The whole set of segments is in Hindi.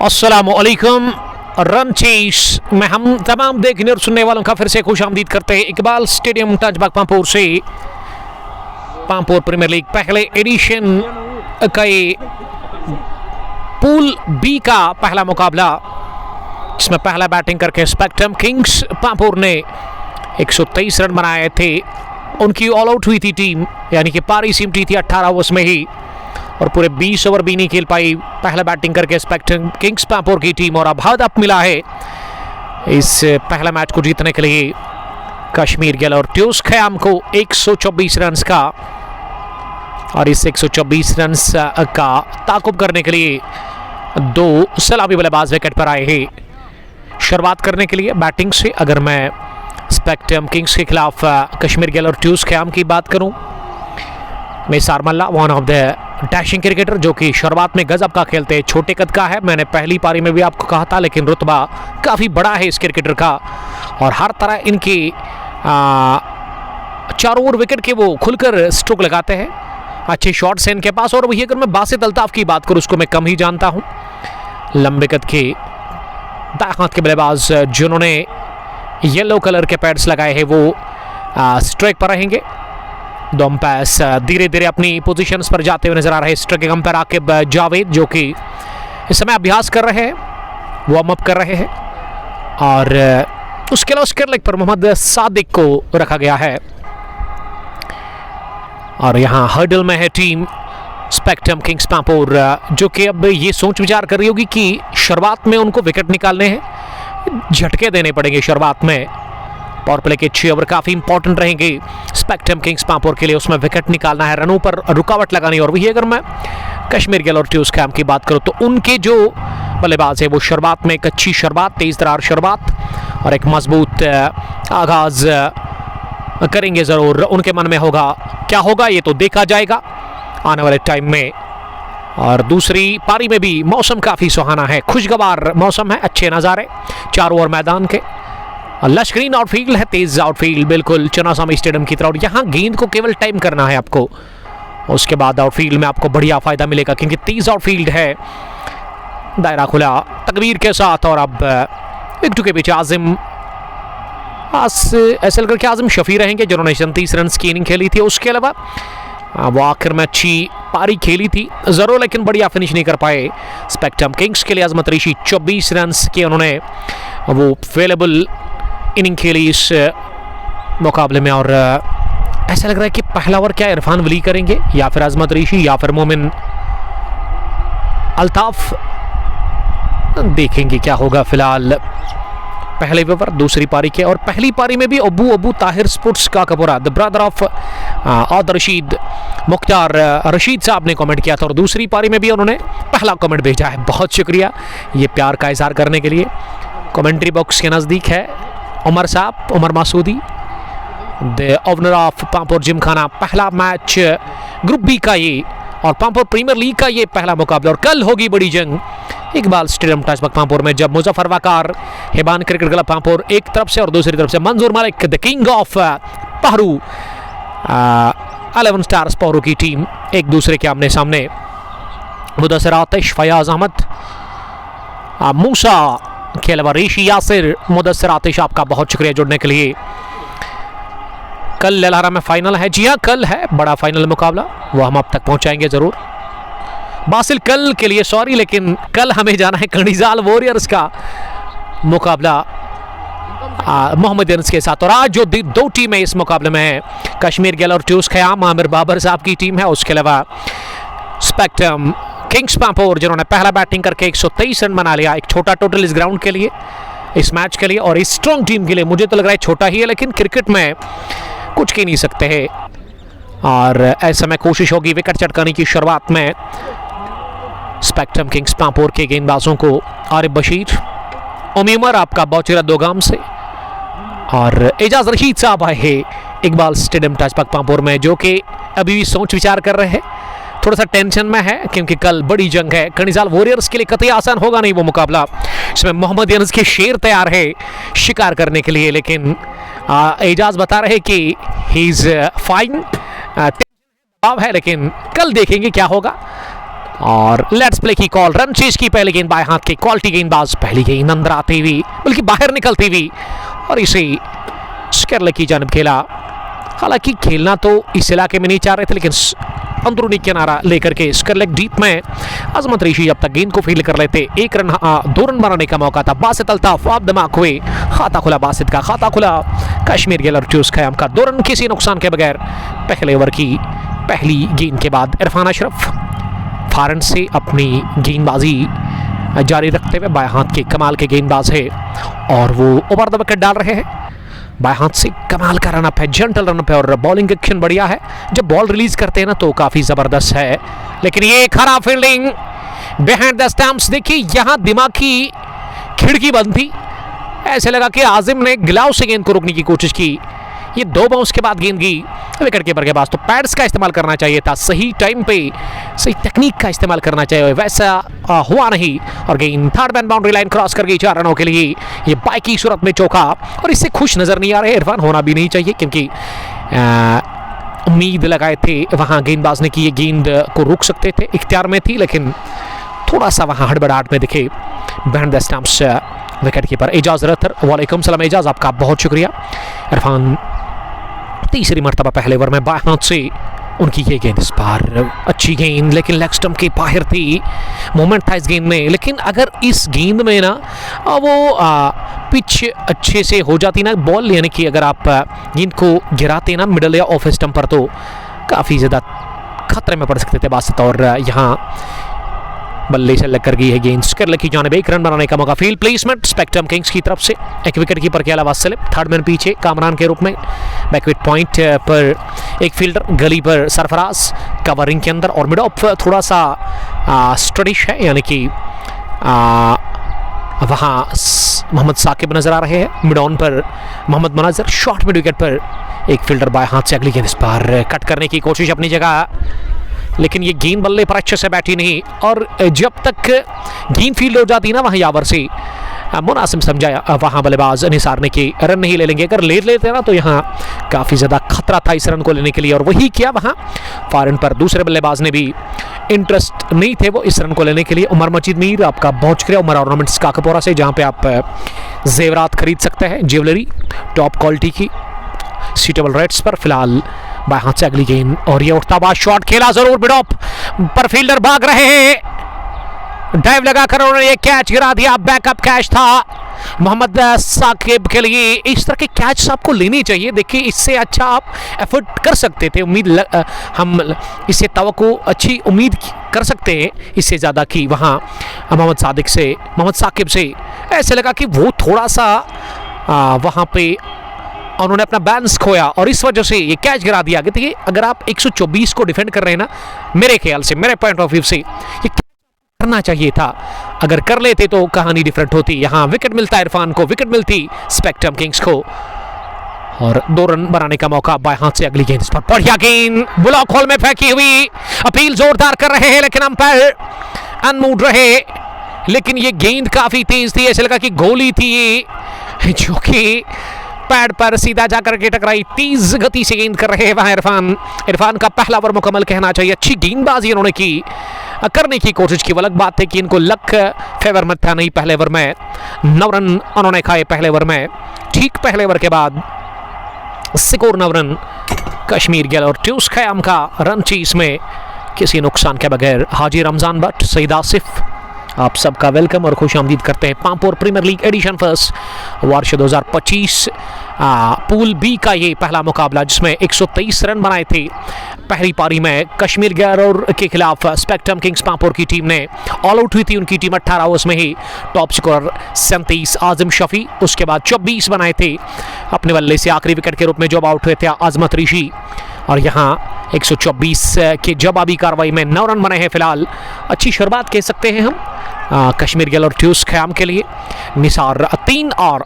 अस्सलामुअलैकुम। रन चेस में हम तमाम देखने और सुनने वालों का फिर से खुशामदीद करते हैं। इकबाल स्टेडियम टचबाग पांपोर से पांपोर प्रीमियर लीग पहले एडिशन का ये पूल बी का पहला मुकाबला, जिसमें पहला बैटिंग करके स्पेक्ट्रम किंग्स पांपोर ने 123 रन बनाए थे। उनकी ऑल आउट हुई थी टीम, यानी कि पारी सिमटी थी 18 ओवर्स में ही और पूरे 20 ओवर भी नहीं खेल पाई पहला बैटिंग करके स्पेक्ट्रम किंग्स पांपोर की टीम। और अब हदफ मिला है इस पहला मैच को जीतने के लिए कश्मीर गैलोरट्यूस ख्याम को 124 रन का, और इस 124 रन का ताकुब करने के लिए दो सलामी बल्लेबाज विकेट पर आए हैं। शुरुआत करने के लिए बैटिंग से अगर मैं स्पेक्ट्रम किंग्स के खिलाफ कश्मीर गैलोरट्यूस ख्याम की बात करूं, Nisar Malla one of the dashing cricketer जो कि शुरुआत में गजब का खेलते हैं, छोटे कद का है। मैंने पहली पारी में भी आपको कहा था, लेकिन रुतबा काफ़ी बड़ा है इस क्रिकेटर का और हर तरह इनकी चारों ओर विकेट के वो खुलकर स्ट्रोक लगाते हैं। अच्छे शॉट्स हैं इनके पास। और वही अगर मैं बासित अल्ताफ की बात करूँ, उसको मैं कम ही जानता हूँ। लंबे कद के दाएं हाथ के बल्लेबाज जिन्होंने येलो कलर के पैड्स लगाए हैं वो स्ट्राइक पर रहेंगे। दो अंपायर्स धीरे धीरे अपनी पोजीशंस पर जाते हुए नजर आ रहे हैं। स्ट्राइकिंग अंपायर आकिब जावेद जो कि इस समय अभ्यास कर रहे हैं, वार्म अप कर रहे हैं। और उसके अलावा स्क्वायर लेग पर मोहम्मद सादिक को रखा गया है। और यहाँ हर्डल में है टीम स्पेक्ट्रम किंग्स पांपोर, जो कि अब ये सोच विचार कर रही होगी कि शुरुआत में उनको विकेट निकालने हैं, झटके देने पड़ेंगे शुरुआत में। पावर प्ले के 6 ओवर काफ़ी इंपॉर्टेंट रहेंगे स्पेक्ट्रम किंग्स पांपोर के लिए, उसमें विकेट निकालना है, रनों पर रुकावट लगानी। और वही अगर मैं कश्मीर गैलोरट्यूस कैंप की बात करूं तो उनके जो बल्लेबाज है वो शुरुआत में एक अच्छी शुरुआत, तेज तरार शुरुआत और एक मजबूत आगाज करेंगे ज़रूर। उनके मन में होगा, क्या होगा ये तो देखा जाएगा आने वाले टाइम में। और दूसरी पारी में भी मौसम काफ़ी सुहाना है, खुशगवार मौसम है, अच्छे नज़ारे चारों ओर मैदान के। लश्करीन आउटफील्ड है, तेज आउटफील्ड बिल्कुल चन्नास्वामी स्टेडियम की तरह। और यहाँ गेंद को केवल टाइम करना है आपको, उसके बाद आउटफील्ड में आपको बढ़िया फायदा मिलेगा क्योंकि तेज आउटफील्ड है, दायरा खुला तकबीर के साथ। और अब विकेट के पीछे आजिम ऐसा लग रहा कि आजिम शफी रहेंगे जिन्होंने 37 रन की इनिंग खेली थी। उसके अलावा वो आखिर में अच्छी पारी खेली थी ज़रूर, लेकिन बढ़िया फिनिश नहीं कर पाए स्पेक्ट्रम किंग्स के लिए। अजमत ऋषि 24 रन के उन्होंने वो फेलेबल इनिंग खेली इस मुकाबले में। और ऐसा लग रहा है कि पहला ओवर क्या इरफान वली करेंगे या फिर अजमत ऋषि या फिर मोमिन अल्ताफ, देखेंगे क्या होगा। फिलहाल पहले ओवर दूसरी पारी के, और पहली पारी में भी अबू ताहिर स्पोर्ट्स का कपूरा द ब्रदर ऑफ औद रशीद मुख्तार रशीद साहब ने कमेंट किया था और दूसरी पारी में भी उन्होंने पहला कमेंट भेजा है। बहुत शुक्रिया ये प्यार का इजहार करने के लिए। कमेंट्री बॉक्स के नज़दीक है Umar sahab, Umar Masoodi the owner of Pampore gymkhana. पहला मैच ग्रुप बी का ये और पांपोर प्रीमियर लीग का ये पहला मुकाबला, और कल होगी बड़ी जंग इकबाल स्टेडियम टचबाग पांपोर में, जब मुजफ्फर वकार हिबान क्रिकेट क्लब पांपोर एक तरफ से और दूसरी तरफ से Manzoor Malik the king of Pahru 11 stars Pahru की टीम एक दूसरे के आमने सामने। मुदस्सिर आतिश, फयाज अहमद, मूसा के अलावा ऋषि यासिर। मुदस्सिर आतिश आपका बहुत शुक्रिया जुड़ने के लिए। कल ललहरा में फाइनल है, जी हाँ कल है बड़ा फाइनल मुकाबला, वो हम अब तक पहुंचाएंगे जरूर। बासिल कल के लिए सॉरी, लेकिन कल हमें जाना है कणिजाल वॉरियर्स का मुकाबला मोहम्मदियंस के साथ। और आज जो दो टीमें इस मुकाबले में है, कश्मीर गैलोरट्यूस ख्याम आमिर बाबर साहब की टीम है, उसके अलावा स्पेक्ट्रम किंग्स पांपोर जिन्होंने पहला बैटिंग करके 123 रन बना लिया। एक छोटा टोटल इस ग्राउंड के लिए, इस मैच के लिए और इस स्ट्रॉन्ग टीम के लिए। मुझे तो लग रहा है छोटा ही है, लेकिन क्रिकेट में कुछ कह नहीं सकते हैं। और ऐसे में कोशिश होगी विकेट चटकाने की शुरुआत में स्पेक्ट्रम किंग्स पांपोर के गेंदबाजों को। आरिफ बशीर, उमर आपका बौचरा दोगाम से, और एजाज रशीद साहब आए हैं इकबाल स्टेडियम टचबाग पांपोर में, जो कि अभी भी सोच विचार कर रहे हैं, थोड़ा सा टेंशन में है क्योंकि कल बड़ी जंग है। कणिजाल वॉरियर्स के लिए कतई आसान होगा नहीं वो मुकाबला, इसमें मोहम्मदियंस के शेर तैयार है शिकार करने के लिए। लेकिन एजाज बता रहे कि ही इज फाइन, है, लेकिन कल देखेंगे क्या होगा। और लेट्स प्ले की कॉल। रन चेज की पहली गेंद बाएं हाथ के क्वालिटी गेंदबाज, पहली गेंद अंदर आती हुई बल्कि बाहर निकलती हुई और इसे स्केरले की जानब खेला। हालांकि खेलना तो इस इलाके में नहीं चाह रहे थे, लेकिन अंदरूनी किनारा लेकर के स्केरलेक डीप में अजमत ऋषि जब तक गेंद को फील्ड कर लेते 2 रन बनाने का मौका था। बासित अल्ताफ आप दिमाग हुए, खाता खुला बासित का, खाता खुला कश्मीर गिल और ट्यूस खयाम का। 2 रन किसी नुकसान के बगैर पहले ओवर की पहली गेंद के बाद इरफान अशरफ फारन से अपनी गेंदबाजी जारी रखते हुए बाएं हाथ के कमाल के गेंदबाज है और वो ओवर द विकेट डाल रहे हैं। बाएं हाथ से कमाल का रनअप है, जेंटल रनअप है और बॉलिंग एक्शन बढ़िया है। जब बॉल रिलीज करते हैं ना तो काफी जबरदस्त है, लेकिन ये खराब फील्डिंग बिहाइंड द स्टंप्स। देखिए यहां दिमाग की खिड़की बंद थी, ऐसे लगा कि आजिम ने ग्लाव से गेंद को रोकने की कोशिश की। ये 2 बाउंस के बाद गेंद गई विकेट कीपर के पास, तो पैड्स का इस्तेमाल करना चाहिए था, सही टाइम पे सही टेक्निक का इस्तेमाल करना चाहिए, वैसा हुआ नहीं और गेंद third man boundary line cross कर गई 4 रनों के लिए। ये बाई की सूरत में चौका और इससे खुश नजर नहीं आ रहे इरफान, होना भी नहीं चाहिए क्योंकि उम्मीद लगाए थे वहां गेंदबाज ने कि ये गेंद को रोक सकते थे, इख्तियार में थी, लेकिन थोड़ा सा वहां हड़बड़ाहट में दिखे behind the stumps wicket keeper Ejaz Rather. वालेकुम सलाम एजाज, आपका बहुत शुक्रिया। इरफान तीसरी मरतबा पहले ओवर में बाएं हाथ से उनकी ये गेंद, इस बार अच्छी गेंद लेकिन लेग स्टंप के बाहर थी, मोमेंट था इस गेंद में। लेकिन अगर इस गेंद में ना वो पिच अच्छे से हो जाती ना बॉल, यानी कि अगर आप गेंद को गिराते ना मिडल या ऑफ स्टंप पर तो काफ़ी ज़्यादा खतरे में पड़ सकते थे बासित। और यहाँ बल्ले से लग कर गई है गेंद स्केरले की जानिब, 1 रन बनाने का मौका। फील्ड प्लेसमेंट स्पेक्ट्रम किंग्स की तरफ से एक विकेट कीपर के अलावा स्लिप, थर्ड मैन पीछे कामरान के रूप में, बैकविट पॉइंट पर एक फील्डर, गली पर सरफराज कवरिंग के अंदर और मिड ऑफ थोड़ा सा स्टडिश है, यानी कि वहाँ मोहम्मद साकिब नजर आ रहे हैं। मिड ऑन पर मोहम्मद मुनाजर, शॉर्ट मिड विकेट पर एक फील्डर बाएं हाथ से अगली गेंद, इस बार कट करने की कोशिश अपनी जगह, लेकिन ये गेंद बल्ले पर अच्छे से बैठी नहीं और जब तक गेंद फील्ड हो जाती ना वहाँ यावर से मुनासिब समझाया वहाँ बल्लेबाज निसार ने कि रन नहीं ले लेंगे, अगर ले लेते ना तो यहाँ काफ़ी ज़्यादा खतरा था इस रन को लेने के लिए और वही किया वहाँ फारन पर। दूसरे बल्लेबाज ने भी इंटरेस्ट नहीं थे वो इस रन को लेने के लिए। उमर मजीद मीर, आपका बहुत शुक्रिया। उमर ऑर्नामेंट्स काकापोरा से, जहाँ पे आप जेवरात खरीद सकते हैं, ज्वेलरी टॉप क्वालिटी की सीटेबल रेट्स पर। फिलहाल बाएं हाथ से अगली गेंद और ये उठता हुआ शॉट खेला जरूर, मिड ऑफ पर फील्डर भाग रहे हैं, डाइव लगाकर उन्होंने ये कैच गिरा दिया। बैकअप कैच था मोहम्मद साकिब के लिए। इस तरह के कैच आपको लेनी चाहिए, देखिए इससे अच्छा आप एफर्ट कर सकते थे, हम इससे तवक्को अच्छी उम्मीद कर सकते हैं इससे ज़्यादा कि वहाँ मोहम्मद साकिब से ऐसे लगा कि वो थोड़ा सा वहाँ पे उन्होंने अपना बैलेंस खोया और इस वजह से ये कैच गिरा दिया गया। देखिए अगर आप 124 को डिफेंड कर रहे हैं ना, मेरे ख्याल से, मेरे पॉइंट ऑफ व्यू से ये करना चाहिए था, अगर कर लेते तो कहानी डिफरेंट होती। यहाँ विकेट मिलता इरफान को, विकेट मिलती स्पेक्ट्रम किंग्स को और 2 रन बनाने का मौका। बाएं हाथ से अगली गेंद, इस पर बढ़िया गेंद ब्लॉक होल में फेंकी हुई, अपील जोरदार कर रहे हैं लेकिन अंपायर अनमूड रहे, लेकिन ये गेंद काफी तेज थी, ऐसे लगा कि गोली थी ये जो कि पैड पर सीधा जाकर के टकराई। तेज गति से गेंद कर रहे हैं वहां इरफान का पहला ओवर मुकम्मल कहना चाहिए। अच्छी गेंदबाजी उन्होंने की, करने की कोशिश की। वो अलग बात है कि इनको लक फेवर में था नहीं। पहले ओवर में 9 रन उन्होंने खाए पहले ओवर में, ठीक पहले ओवर के बाद स्कोर 9 रन कश्मीर गिल और ट्यूस खयाम का रन चीज में किसी नुकसान के बगैर। हाजी रमजान भट्ट, सईद आसिफ, आप सबका वेलकम और खुश आमदीद करते हैं। Pampore premier league edition first वर्ष 2025 पूल बी का ये पहला मुकाबला जिसमें 123 रन बनाए थे पहली पारी में कश्मीर गिल और के खिलाफ स्पेक्ट्रम किंग्स पांपोर की टीम ने ऑल आउट हुई थी। उनकी टीम 18 ओवर्स में ही टॉप स्कोरर 37 आजिम शफी, उसके बाद 24 बनाए थे अपने बल्ले से। आखिरी विकेट के रूप में जब आउट हुए थे अजमत ऋषि और यहाँ 124 के जवाबी कार्रवाई में 9 रन बने हैं। फिलहाल अच्छी शुरुआत कह सकते हैं हम कश्मीर गिल और ट्यूस खयाम के लिए। निसार 3 और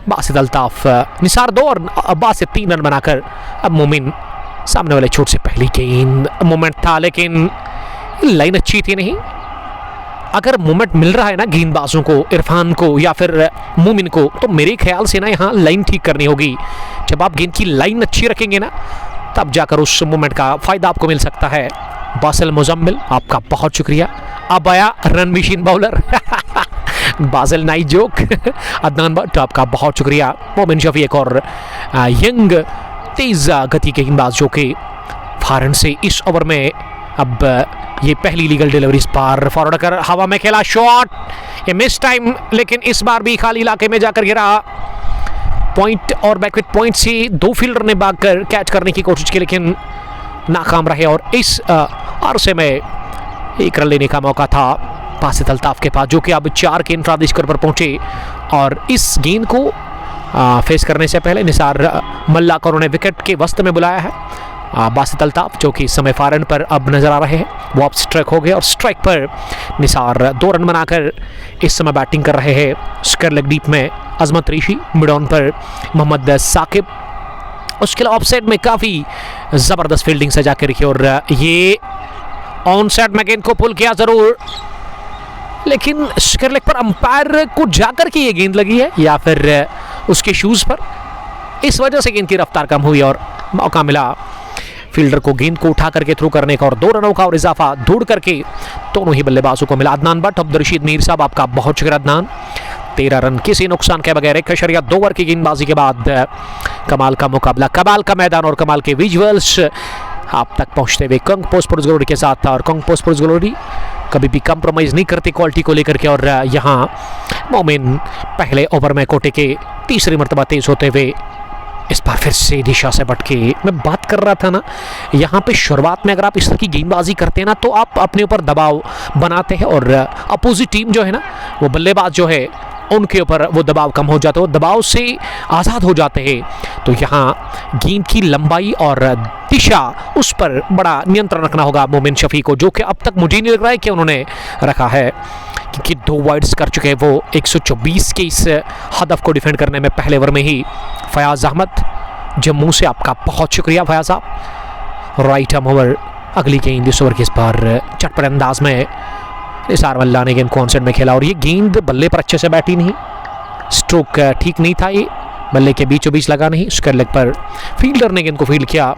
बासित अल्ताफ, निसार 2 और बासित 3 रन बनाकर अब मोमिन सामने वाले छोट से पहली गेंद। मोमेंट था लेकिन लाइन अच्छी थी नहीं। अगर मोमेंट मिल रहा है ना गेंदबाजों को, इरफान को या फिर मोमिन को, तो मेरे ख्याल से ना यहाँ लाइन ठीक करनी होगी। जब आप गेंद की लाइन अच्छी रखेंगे ना तब जाकर उस मोमेंट का फायदा आपको मिल सकता है। बासिल मुजम्मिल, आपका बहुत शुक्रिया। अब आया run machine bowler Basil, nice joke Adnan Bhatt, आपका बहुत शुक्रिया। मोमिन शफी एक और यंग तेज गति के गेंदबाज जो कि फॉरन से इस ओवर में अब ये पहली लीगल डिलीवरी, इस बार फॉरवर्ड कर हवा में खेला शॉट, ये मिस टाइम, लेकिन इस बार भी खाली इलाके में जाकर गिरा। पॉइंट और बैकविट पॉइंट से दो फील्डर ने भागकर कैच करने की कोशिश की लेकिन नाकाम रहे और इस अरसे में एक रन लेने का मौका था बासित अल्ताफ के पास, जो कि अब 4 के इंफ्राद स्कोर पर पहुंचे। और इस गेंद को फेस करने से पहले निसार मल्ला को उन्होंने विकेट के वस्त में बुलाया है। बासित अल्ताफ जो कि इस समय फॉरन पर अब नजर आ रहे हैं, वो अब स्ट्राइक हो गए और स्ट्राइक पर निसार 2 रन बनाकर इस समय बैटिंग कर रहे हैं। स्क्वायर लेग डीप में अजमत ऋषि, मिड ऑन पर मोहम्मद साकिब, उसके अलावा ऑफसाइड में काफ़ी ज़बरदस्त फील्डिंग सजा के रखी और ये ऑन साइड में गेंद को पुल किया ज़रूर, लेकिन स्क्वायर लेग पर अंपायर को जाकर के ये गेंद लगी है या फिर उसके शूज़ पर, इस वजह से गेंद की रफ्तार कम हुई और मौका मिला फील्डर को गेंद को उठा करके थ्रू करने का और 2 रनों का और इजाफा ढूंढ करके दोनों ही बल्लेबाजों को मिला। अदनान भट्ट, अब्दुल रशीद मीर साहब, आपका बहुत शुक्रिया अदनान। 13 रन किसी नुकसान के बगैर 1.2 ओवर की गेंदबाजी के बाद कमाल का मुकाबला, कमाल का मैदान और कमाल के विजुअल्स आप तक पहुंचते हुए कंग पोस्टपोर्ट्स ग्लोरी के साथ था। और कंग पोस्टपोर्ट्स ग्लोरी कभी भी कंप्रोमाइज़ नहीं करती क्वालिटी को लेकर के। और यहाँ मोमिन पहले ओवर में कोटे के तीसरी मरतबा तेज होते हुए इस बार फिर से दिशा से भटके। मैं बात कर रहा था ना, यहाँ पे शुरुआत में अगर आप इस तरह की गेंदबाजी करते हैं ना तो आप अपने ऊपर दबाव बनाते हैं और अपोजिट टीम जो है ना, वो बल्लेबाज जो है उनके ऊपर वो दबाव कम हो जाता है, वो दबाव से आज़ाद हो जाते हैं। तो यहाँ गेंद की लंबाई और दिशा उस पर बड़ा नियंत्रण रखना होगा मोमिन शफी को, जो कि अब तक मुझे नहीं लग रहा है कि उन्होंने रखा है, क्योंकि 2 वाइड्स कर चुके हैं वो 124 के इस हदफ को डिफेंड करने में पहले ओवर में ही। फयाज अहमद जम्मू से, आपका बहुत शुक्रिया फयाज साहब। राइट आर्म ओवर, अगली गेंद इस ओवर के इस बार चटपट अंदाज में निसार मल्ला ने गेंद को ऑन साइड में खेला और ये गेंद बल्ले पर अच्छे से बैठी नहीं, स्ट्रोक ठीक नहीं था, ये बल्ले के बीचों बीच लगा नहीं, स्क्वायर लेग पर फील्डर ने गेंद को फील्ड किया।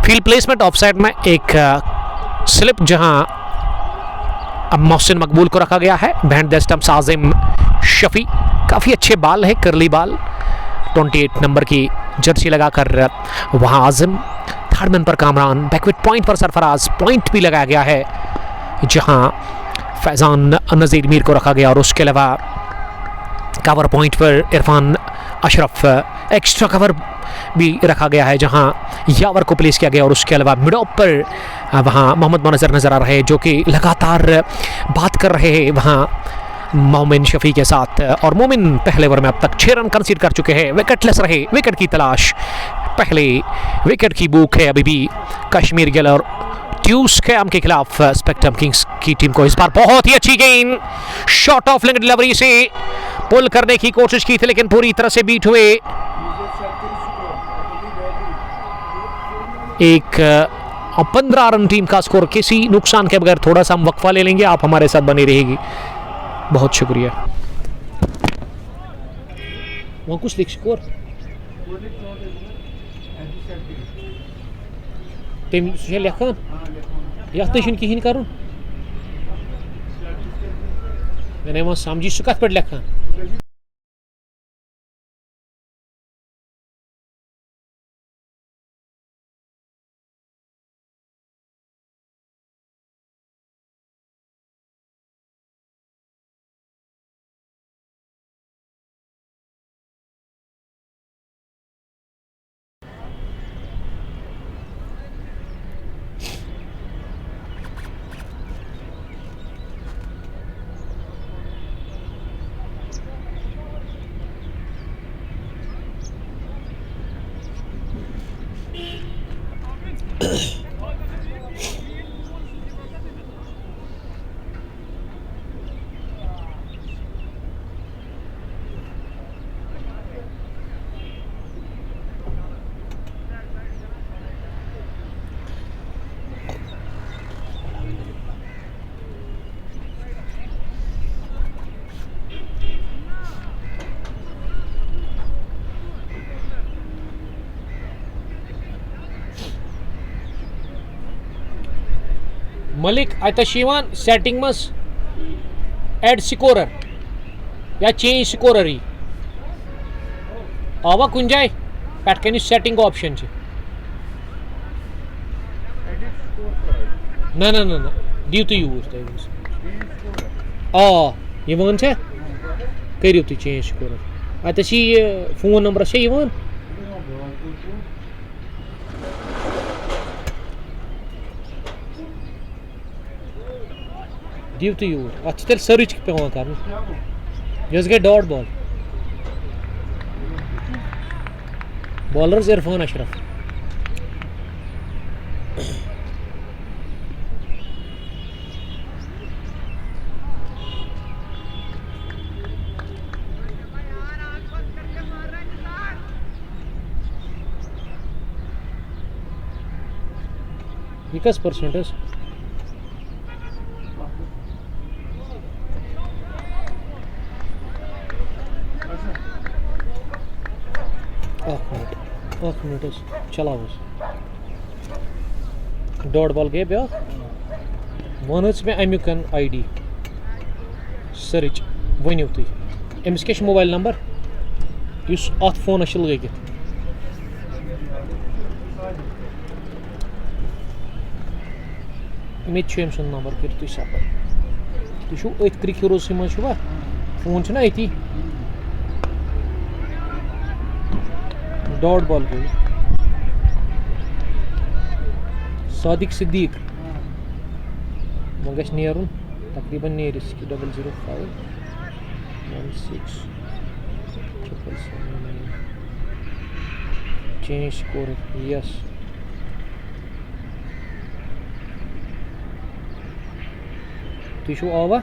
फील्ड प्लेसमेंट ऑफ साइड में एक स्लिप जहां अब मोहसिन मकबूल को रखा गया है, बैंड द स्टंप्स आजिम शफी, काफ़ी अच्छे बाल है, करली बाल, 28 नंबर की जर्सी लगाकर वहां आजिम, थर्ड मैन पर कामरान, बैकविट पॉइंट पर सरफराज, पॉइंट भी लगाया गया है जहां फैजान नज़ीर मीर को रखा गया और उसके अलावा कवर पॉइंट पर इरफान अशरफ, एक्स्ट्रा कवर भी रखा गया है जहां यावर को प्लेस किया गया और उसके अलावा मिड ऑफ पर वहां मोहम्मद मुनज़र नज़र आ रहे हैं जो कि लगातार बात कर रहे हैं वहां मोमिन शफी के साथ। और मोमिन पहले ओवर में अब तक 6 रन कंसीड कर चुके हैं, विकेटलेस रहे, विकेट की तलाश, पहले विकेट की भूख है अभी भी कश्मीर गिल और ट्यूस कैम के खिलाफ स्पेक्ट्रम किंग्स की टीम को। इस बार बहुत ही अच्छी गेंद, शॉर्ट ऑफ लेग डिलीवरी से पुल करने की कोशिश की थी लेकिन पूरी तरह से बीट हुए। एक 15 रन टीम का स्कोर, किसी नुकसान के बगैर। थोड़ा सा हम वक्फा ले लेंगे, आप हमारे साथ बनी रहेगी, बहुत शुक्रिया। वहाँ कुछ लिख स्कोर लेखन यथ कहीं कर वह समझी सह कत पे लेखन। मलिक अतः सेटिंग मज एड स्कोरर या चेंज स्कोरर ही आवा कुन जाए पे कन सेटिंग ऑप्शन ना ना ना ना दिव तु यूज ये वन करियो तु चेंज स्कोरर अतः फोन नंबर से दिव तु यूज अत तेल सर्च पे कर गई dot ball bowlers Irfan Ashraf ये कस परसेंटेज मिनट चलाओ डॉट बॉल गए ब्या वन मे अमुक ID सर्च वनिव तुम अमिस क्या मोबाइल नंबर इस अत फोनस लगित मे अम सुन नंबर कर तुम सफर तुम अथ क्रिक हीरोज मजा फोन ना अती डॉट बॉल गई सादिक सिद्दीक वह ग तकरीबन नेर 005 16 चेंज स्कोर यस तुम आवा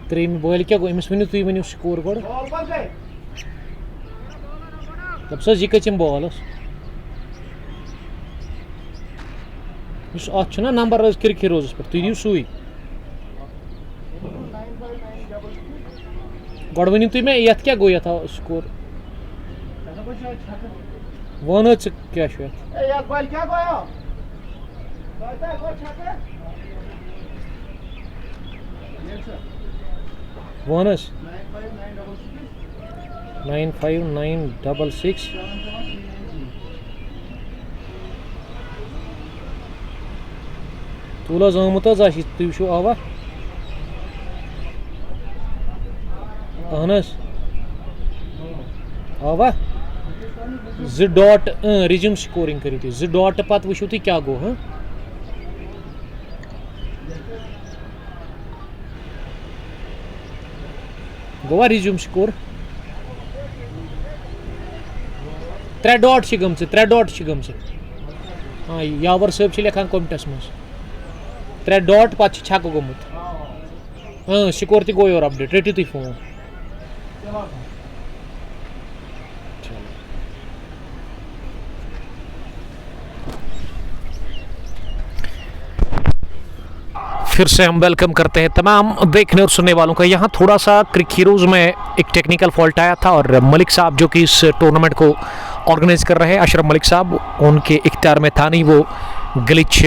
त्रेम बॉल क्या गो अमिस वनियो तुम वनियो स्कोर गोड़ दप सर यह कचम बॉल अत नंबर क्रिक हीरोज पे तुम दिव सुई गोड़ वनियो तुम मे यथ क्या गो यथ स्कोर वन क्या वन 95966 तुल आमुत तुम आवा अहन आवा $. रिज्यूम स्कोरिंग करो तुम $. पत वो तुम क्या गो हाँ गोवा रिज्यूम स्कोर 3 डॉट गम 3 डॉट गम हाँ यावर सब लेखान कमिटस मज 3 डॉट पे छक गोमुत स्कोर तक गो और अपडेट रटो तुम फोन फिर से हम वेलकम करते हैं तमाम देखने और सुनने वालों का। यहाँ थोड़ा सा क्रिक हीरोज में एक टेक्निकल फॉल्ट आया था और मलिक साहब जो कि इस टूर्नामेंट को ऑर्गेनाइज कर रहे हैं, अशरफ मलिक साहब, उनके इख्तियार में था नहीं वो ग्लिच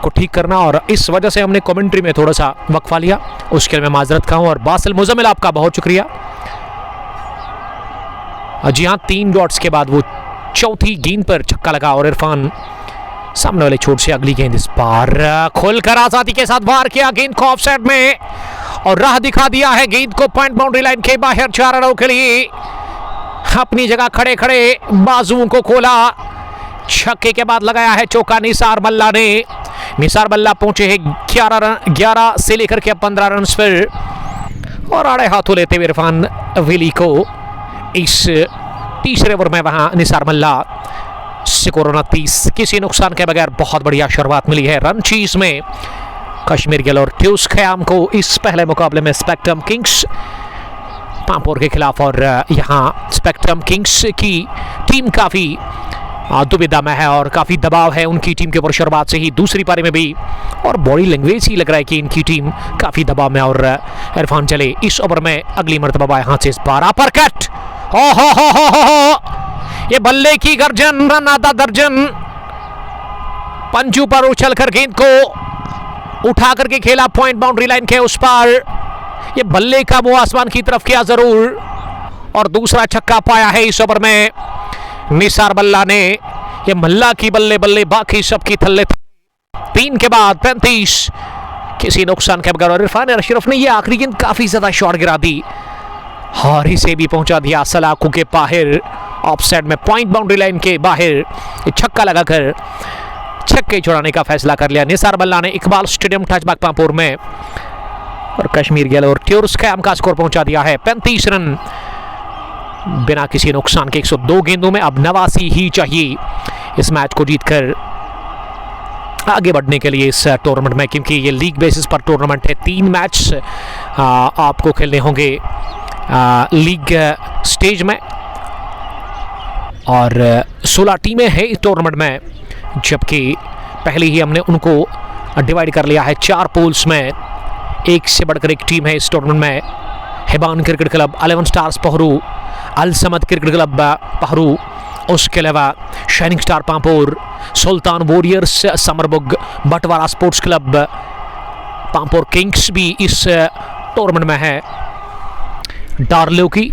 को ठीक करना और इस वजह से हमने कमेंट्री में थोड़ा सा वक्फा लिया, उसके लिए मैं माजरत खाऊँ। और बासिल मुजम्मिल आपका बहुत शुक्रिया। जी हाँ, 3 डॉट्स के बाद वो चौथी गेंद पर छक्का लगा और इरफान सामने वाले छोर से अगली गेंद इस बार खुलकर आजादी के साथ बाहर किया, गेंद को ऑफसाइड में और राह दिखा दिया है गेंद को पॉइंट बाउंड्री लाइन के बाहर 4 रनों के लिए। अपनी जगह खड़े खड़े बाजुओं को खोला, छक्के के बाद लगाया है चौका निसार मल्ला ने। निसार मल्ला पहुंचे हैं 11 से लेकर के 15 रन पर और आड़े हाथों लेते हुए इरफान वेली को इस तीसरे ओवर में वहां निसार मल्ला स्कोर 29, किसी नुकसान के बगैर बहुत बढ़िया शुरुआत मिली है रन चीज में कश्मीर गिल और ट्यूस खयाम को इस पहले मुकाबले में स्पेक्ट्रम किंग्स पांपोर के खिलाफ। और यहाँ स्पेक्ट्रम किंग्स की टीम काफ़ी दुविधा में है और काफ़ी दबाव है उनकी टीम के ऊपर शुरुआत से ही, दूसरी पारी में भी। और बॉडी लैंग्वेज ही लग रहा है कि इनकी टीम काफ़ी दबाव में। और इरफान चले इस ओवर में अगली मरतबा यहाँ से इस बार अपर कट। हो ये बल्ले की गर्जन, रन आधा दर्जन। पंजू पर उछल कर गेंद को उठा करके खेला पॉइंट बाउंड्री लाइन के उस पार। ये बल्ले का मुंह आसमान की तरफ किया जरूर और दूसरा छक्का पाया है इस ओवर में निसार बल्ला ने। ये मल्ला की बल्ले बल्ले, बाकी सबकी थल्ले। 3 के बाद 35, किसी नुकसान के बगैर। और इरफान अशरफ ने ये आखिरी गेंद काफी ज्यादा शॉट गिरा दी और इसे भी पहुंचा दिया सलाखों के बाहर, ऑफसाइड में, पॉइंट बाउंड्री लाइन के बाहर। छक्का लगाकर छक्के छुड़ाने का फैसला कर लिया निसार बल्ला ने इकबाल स्टेडियम टचबैक पांपोर में। और कश्मीर गैलोर्ट्यूर्स कैम का स्कोर पहुंचा दिया है 35 रन बिना किसी नुकसान के 102 गेंदों में। अब 89 ही चाहिए इस मैच को जीतकर आगे बढ़ने के लिए इस टूर्नामेंट में, क्योंकि ये लीग बेसिस पर टूर्नामेंट है। 3 मैच आपको खेलने होंगे लीग स्टेज में और 16 टीमें हैं इस टूर्नामेंट में, जबकि पहले ही हमने उनको डिवाइड कर लिया है 4 पूल्स में। एक से बढ़कर एक टीम है इस टूर्नामेंट में। हिबान क्रिकेट क्लब, 11 स्टार्स पहरू, अल समद क्रिकेट क्लब पहरू, उसके अलावा शाइनिंग स्टार पांपोर, सुल्तान वॉरियर्स समरबुग, बटवारा स्पोर्ट्स क्लब, पांपोर किंग्स भी इस टूर्नामेंट में है। डार्लो की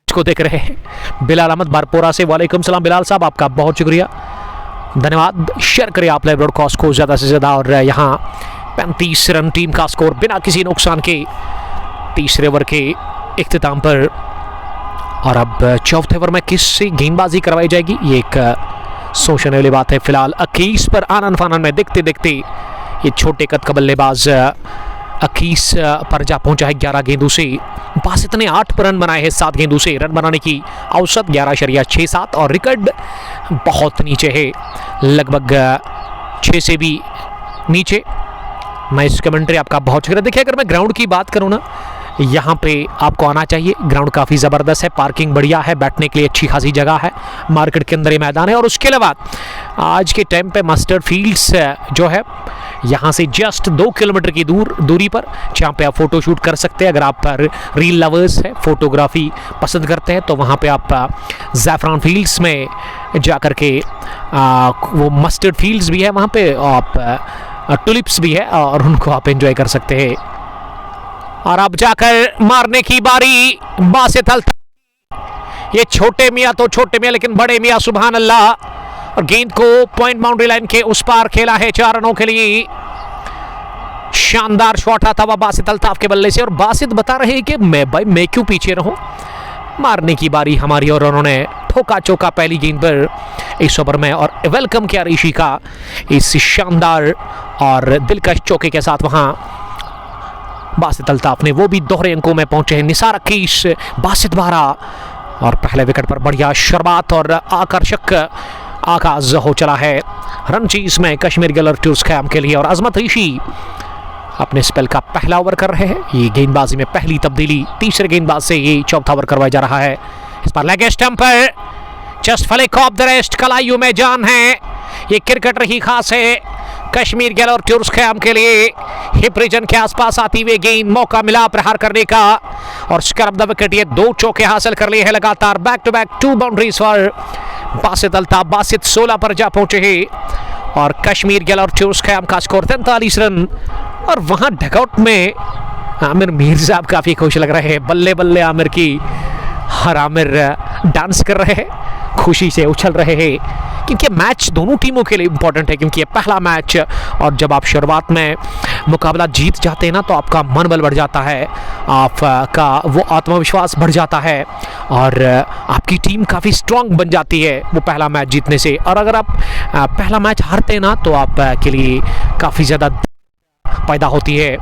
को देख रहे हैं बिलाल अहमद बारपोरा से। वालेकुम सलाम बिलाल साहब, आपका बहुत शुक्रिया, धन्यवाद। शेयर करिए आप लाइव ब्रॉडकास्ट को ज़्यादा से ज़्यादा। और यहाँ 35 रन टीम का स्कोर बिना किसी नुकसान के तीसरे ओवर के इख्तिताम पर। और अब चौथे ओवर में किससे गेंदबाजी करवाई जाएगी, ये एक सोचने वाली बात है। फिलहाल 21 पर आनन फानन में देखते देखते ये छोटे कद का बल्लेबाज 21 पर जा पहुंचा है 11 गेंदों से। बासित ने 8 पर रन बनाए हैं 7 गेंदों से। रन बनाने की औसत 11.67 और रिकॉर्ड बहुत नीचे है, लगभग 6 से भी नीचे। मैं इस कमेंट्री आपका बहुत शुक्रिया। देखिए, अगर मैं ग्राउंड की बात करूँ ना, यहाँ पे आपको आना चाहिए। ग्राउंड काफ़ी ज़बरदस्त है, पार्किंग बढ़िया है, बैठने के लिए अच्छी खासी जगह है, मार्केट के अंदर ही मैदान है। और उसके अलावा आज के टाइम पे मस्टर्ड फील्ड्स जो है यहाँ से जस्ट 2 किलोमीटर की दूरी पर, जहाँ पे आप फ़ोटो शूट कर सकते हैं। अगर आप रील लवर्स हैं, फोटोग्राफी पसंद करते हैं, तो वहाँ पे आप ज़ैफ़रान फील्ड्स में जा कर के वो मस्टर्ड फील्ड्स भी है, वहाँ पे आप टुलिप्स भी है और उनको आप एंजॉय कर सकते हैं। और अब जाकर मारने की बारी बासित अल्ताफ। ये छोटे मियाँ तो छोटे मियाँ, लेकिन बड़े मियाँ सुभान अल्लाह। और गेंद को पॉइंट बाउंड्री लाइन के उस पार खेला है 4 रनों के लिए। शानदार शॉट आता हुआ बासित अल्ताफ के बल्ले से। और बासित बता रहे हैं कि मैं क्यों पीछे रहूं, मारने की बारी हमारी। और उन्होंने ठोका चौका पहली गेंद पर इस ओवर में और वेलकम किया ऋषि का इस शानदार और दिलकश चौके के साथ। वहां बासित अल्ताफ ने वो भी दोहरे अंकों में पहुंचे हैं। निसार 21, बासित 12 और पहले विकेट पर बढ़िया शुरुआत और आकर्षक आगाज हो चला है रनचीज में कश्मीर गैलोर्ट्यूर्स कैम के लिए। और अजमत ऋषि अपने स्पेल का पहला ओवर कर रहे हैं। ये गेंदबाजी में पहली तब्दीली, तीसरे गेंदबाज से ये चौथा ओवर करवाया जा रहा है। इस पर लेग स्टंप पर just flick off the wrist, कलाइयों में जान है। ये क्रिकेट रही खास है कश्मीर गैलोर्ट्यूर्स कैम के लिए। हिप रीजन के आसपास आती हुई गेंद, मौका मिला प्रहार करने का और स्क्रब द विकेट। ये 2 चौके हासिल कर लिए हैं लगातार, back to back 2 boundaries for Basit Altaf. Basit 16 पर जा पहुंचे हैं और कश्मीर गैलोर्ट्यूर्स कैम का स्कोर 43 रन। और वहां डगआउट में आमिर मीर साहब काफी खुश लग रहे हैं, बल्ले बल्ले आमिर की। और आमिर डांस कर रहे हैं, खुशी से उछल रहे हैं, क्योंकि मैच दोनों टीमों के लिए इंपॉर्टेंट है, क्योंकि ये पहला मैच। और जब आप शुरुआत में मुकाबला जीत जाते हैं ना, तो आपका मनोबल बढ़ जाता है, आपका वो आत्मविश्वास बढ़ जाता है और आपकी टीम काफ़ी स्ट्रांग बन जाती है वो पहला मैच जीतने से। और अगर आप पहला मैच हारते हैं ना, तो आप के लिए काफ़ी ज़्यादा पैदा होती है।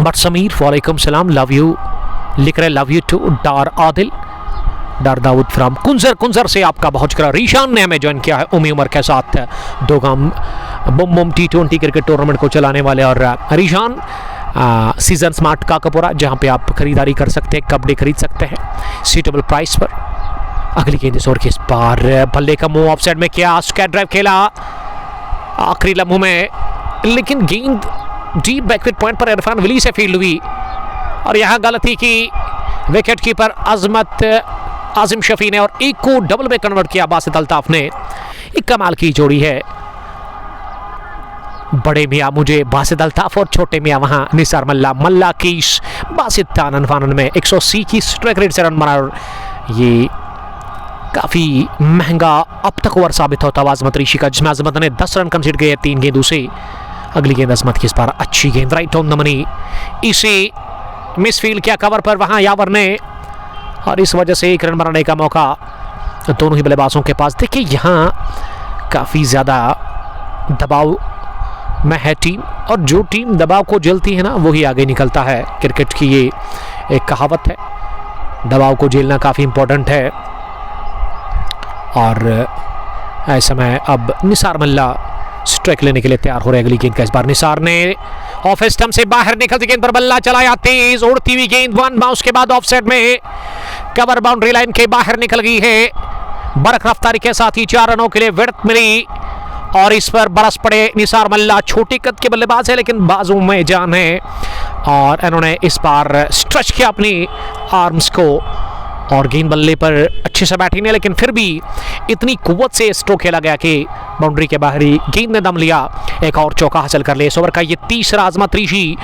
बट समीर वालेकुम सलाम, लव यू लिख रहे, love you too. Dar Adil, Dar Daud from Kunzer से आपका बहुत शुक्रिया। रीशान ने हमें ज्वाइन किया है उमी उमर के साथ, 2 गाम Bum Bum T20 cricket tournament को चलाने वाले। और रीशान सीजन स्मार्ट का कपूरा, जहां पे आप खरीदारी कर सकते हैं, कपड़े खरीद सकते हैं सूटेबल प्राइस पर। अगली गेंद इस ओवर के इस बार बल्ले का मुंह ऑफसाइड में किया, स्क्वायर ड्राइव खेला आखिरी लम्हों में, लेकिन गेंद डीप बैकविट पॉइंट पर इरफान वली से फील्ड हुई और यहां गलती की विकेट कीपर अजमत आजिम शफी ने और एक को डबल में कन्वर्ट किया बासित अल्ताफ ने। एक कमाल की जोड़ी है, बड़े मियाँ मुझे बासित अल्ताफ और छोटे मियाँ वहां निसार मल्ला। मल्ला कीश बासित तानन फानन में 180 की स्ट्राइक रेट से रन बना और ये काफी महंगा अब तक ओवर साबित होता हुआ अजमत ऋषि का, जिसमें अजमत ने 10 रन कंसीड किए 3 गेंदों से। अगली गेंद अजमत की इस बार अच्छी गेंद राइट ऑन द मनी, इसे मिसफील्ड किया कवर पर वहां यावर ने और इस वजह से 1 रन बनाने का मौका दोनों ही बल्लेबाजों के पास। देखिए यहाँ काफ़ी ज़्यादा दबाव में है टीम और जो टीम दबाव को झेलती है ना वही आगे निकलता है। क्रिकेट की ये एक कहावत है, दबाव को झेलना काफ़ी इम्पोर्टेंट है। और ऐसे में अब निसार मल्ला स्ट्राइक लेने के लिए तैयार हो रहे। अगली गेंद का इस बार निसार ने ऑफ स्टंप से बाहर निकलती गेंद पर बल्ला चलाया, तेज उड़ती हुई गेंद वन बाउंस के बाद ऑफसाइड में कवर बाउंड्री लाइन के बाहर निकल गई है। बरक रफ्तारी के साथ ही 4 रनों के लिए विड्थ मिली और इस पर बरस पड़े निसार मल्ला। छोटे कद के बल्लेबाज है लेकिन बाजू में जान है और इन्होंने इस बार स्ट्रेच किया अपनी आर्म्स को और गेंद बल्ले पर अच्छे से बैठी नहीं, लेकिन फिर भी इतनी कुव्वत से स्ट्रोक खेला गया कि बाउंड्री के बाहरी गेंद ने दम लिया। एक और चौका हासिल कर लिया इस ओवर का ये तीसरा अजमत ऋषि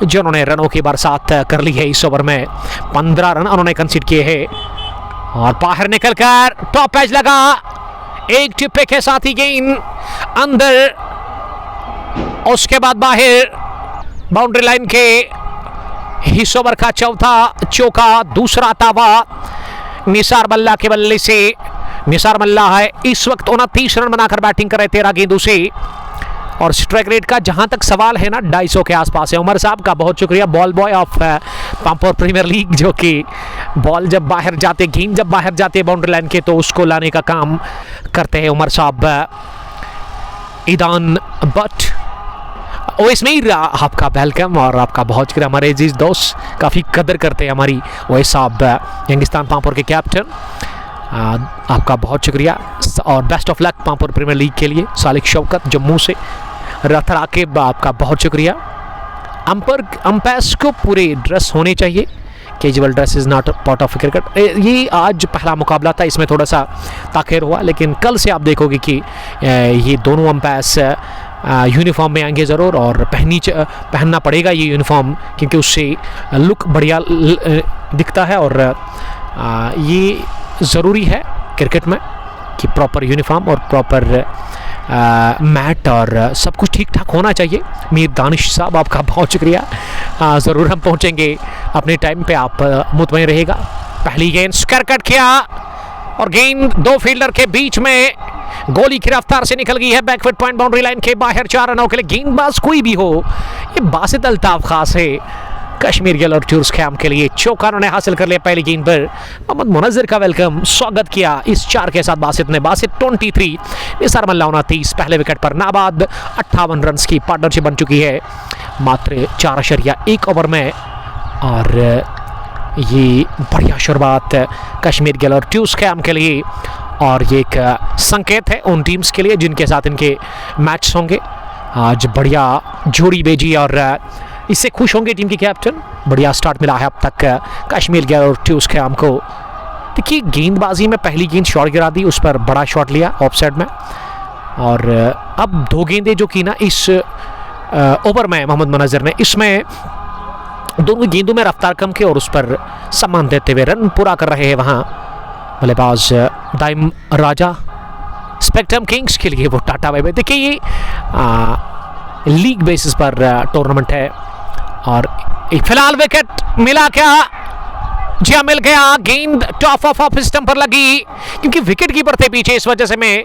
जिन्होंने रनों की बरसात कर ली है। इस ओवर में 15 रन उन्होंने कंसीड किए हैं और बाहर निकलकर टॉप एज लगा, एक टिप्पे के साथ ही गेंद अंदर, उसके बाद बाहर बाउंड्री लाइन के इस ओवर का चौथा चौका, दूसरा तावा निसार मल्ला के बल्ले से। निसार मल्ला है इस वक्त 29 रन बनाकर बैटिंग कर रहे 13 गेंदों से और स्ट्राइक रेट का जहां तक सवाल है ना 250 के आसपास है। उमर साहब का बहुत शुक्रिया, ball boy of Pampore premier league, जो कि बॉल जब बाहर जाते, गेंद जब बाहर जाते बाउंड्री लाइन के तो उसको लाने का काम करते हैं उमर साहब। ईदान बट ओएस मीर आपका वेलकम और आपका बहुत शुक्रिया। हमारे अजीज दोस्त काफ़ी कदर करते हैं हमारी ओएस साहब, यंगिस्तान पांपोर के कैप्टन, आपका बहुत शुक्रिया और best of luck Pampore premier league के लिए। सालिक शौकत जम्मू से, रथ राकिब आपका बहुत शुक्रिया। अंपायर्स को पूरे ड्रेस होने चाहिए, casual dress is not part of cricket. ये आज पहला मुकाबला था, इसमें थोड़ा सा ताख़िर हुआ, लेकिन कल से आप देखोगे कि ये दोनों अंपायर्स यूनिफॉर्म में आएंगे ज़रूर और पहनना पड़ेगा ये यूनिफॉर्म, क्योंकि उससे लुक बढ़िया दिखता है और ये ज़रूरी है क्रिकेट में कि प्रॉपर यूनिफॉर्म और प्रॉपर मैट और सब कुछ ठीक ठाक होना चाहिए। मीर दानिश साहब आपका बहुत शुक्रिया, ज़रूर हम पहुंचेंगे अपने टाइम पे, आप मुतमईन रहेगा। पहली गेंद स्करकट किया और गेंद 2 फील्डर के बीच में गोली की रफ्तार से निकल गई है बैकफुट पॉइंट बाउंड्री लाइन के बाहर। 4 रनों के लिए गेंदबाज कोई भी हो, ये बासित अल्ताफ खास है कश्मीर गिल और टूर्स कैम के लिए। चौका उन्होंने हासिल कर लिया पहली गेंद पर। मोहम्मद मुनज़्ज़र का वेलकम, स्वागत किया इस 4 के साथ बासित ने। बासित 23, निसार मल्ला 29। पहले विकेट पर नाबाद 58 रन की पार्टनरशिप बन चुकी है मात्र 4.1 ओवर में और ये बढ़िया शुरुआत कश्मीर गिल और टूर्स कैम के लिए और ये एक संकेत है उन टीम्स के लिए जिनके साथ इनके मैच होंगे। आज बढ़िया जोड़ी भेजी और इससे खुश होंगे टीम के कैप्टन। बढ़िया स्टार्ट मिला है अब तक कश्मीर गिल और टूर्स कैम को। देखिए गेंदबाजी में पहली गेंद शॉट गिरा दी, उस पर बड़ा शॉट लिया ऑफ साइड में और अब 2 गेंदें जो की ना इस ओवर में मोहम्मद मुनज़्ज़र ने, इसमें दोनों गेंदों में रफ्तार कम की और उस पर सम्मान देते हुए रन पूरा कर रहे हैं वहाँ बल्लेबाज दाइम राजा। स्पेक्ट्रम किंग्स के लिए वो टाटा बाय बाय। देखिए ये लीग बेसिस पर टूर्नामेंट है और फिलहाल विकेट मिला क्या? जी हाँ मिल गया। गेंद टॉप ऑफ स्टंप पर लगी क्योंकि विकेट कीपर थे पीछे, इस वजह से मैं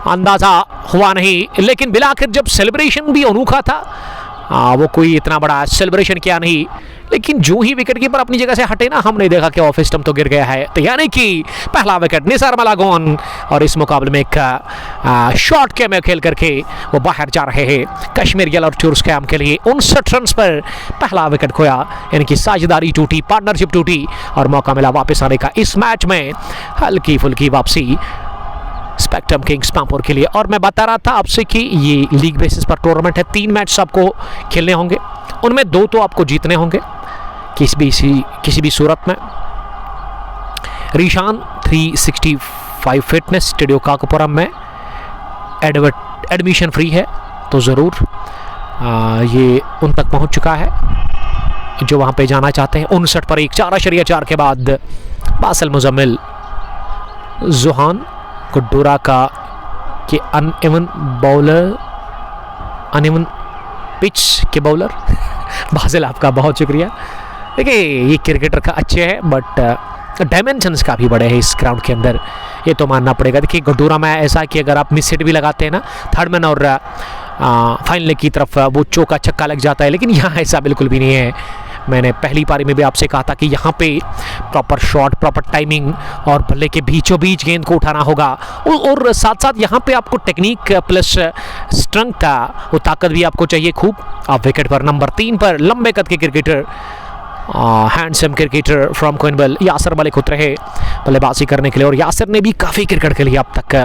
अंदाजा हुआ नहीं, लेकिन बिलाखिर जब सेलिब्रेशन भी अनोखा था वो कोई इतना बड़ा सेलिब्रेशन किया नहीं, लेकिन जो ही विकेट कीपर अपनी जगह से हटे ना, हमने देखा कि ऑफ स्टंप तो गिर गया है। तो यानी कि पहला विकेट निसार मलागोन, और इस मुकाबले में एक शॉर्ट के में खेल करके वो बाहर जा रहे हैं कश्मीर येलो टूर्स कैंप के लिए। 59 रन पर पहला विकेट खोया, यानी कि साझेदारी टूटी, पार्टनरशिप टूटी और मौका मिला वापस आने का। इस मैच में हल्की फुल्की वापसी स्पेक्ट्रम किंग्स पामपुर के लिए। और मैं बता रहा था आपसे कि ये लीग बेसिस पर टूर्नामेंट है, 3 मैच आपको खेलने होंगे, उनमें 2 तो आपको जीतने होंगे किसी भी सूरत में। रीशान 365 फिटनेस स्टूडियो काकपुरम में एडमिशन फ्री है, तो ज़रूर ये उन तक पहुंच चुका है जो वहां पे जाना चाहते हैं। 59 पर 4.4 के बाद बासिल मुजम्मिल जुहान गुड्डूरा का कि अनइवन पिच के बॉलर बासिल आपका बहुत शुक्रिया। देखिए ये क्रिकेटर का अच्छे है, बट डायमेंशंस काफ़ी बड़े हैं इस ग्राउंड के अंदर, ये तो मानना पड़ेगा। देखिए गुड्डूरा में ऐसा कि अगर आप मिस हिट भी लगाते हैं ना, थर्ड मैन और फाइनल की तरफ वो चौका छक्का लग जाता है, लेकिन यहाँ ऐसा बिल्कुल भी नहीं है। मैंने पहली पारी में भी आपसे कहा था कि यहाँ पे प्रॉपर शॉट, प्रॉपर टाइमिंग और बल्ले के बीचों बीच गेंद को उठाना होगा, और साथ साथ यहाँ पे आपको टेक्निक प्लस स्ट्रेंथ का वो ताकत भी आपको चाहिए खूब। आप विकेट पर नंबर 3 पर लंबे कद के cricketer, handsome cricketer from Koinbal Yasir Malik उतरे हैं बल्लेबाजी करने के लिए। और यासिर ने भी काफ़ी क्रिकेट के लिए अब तक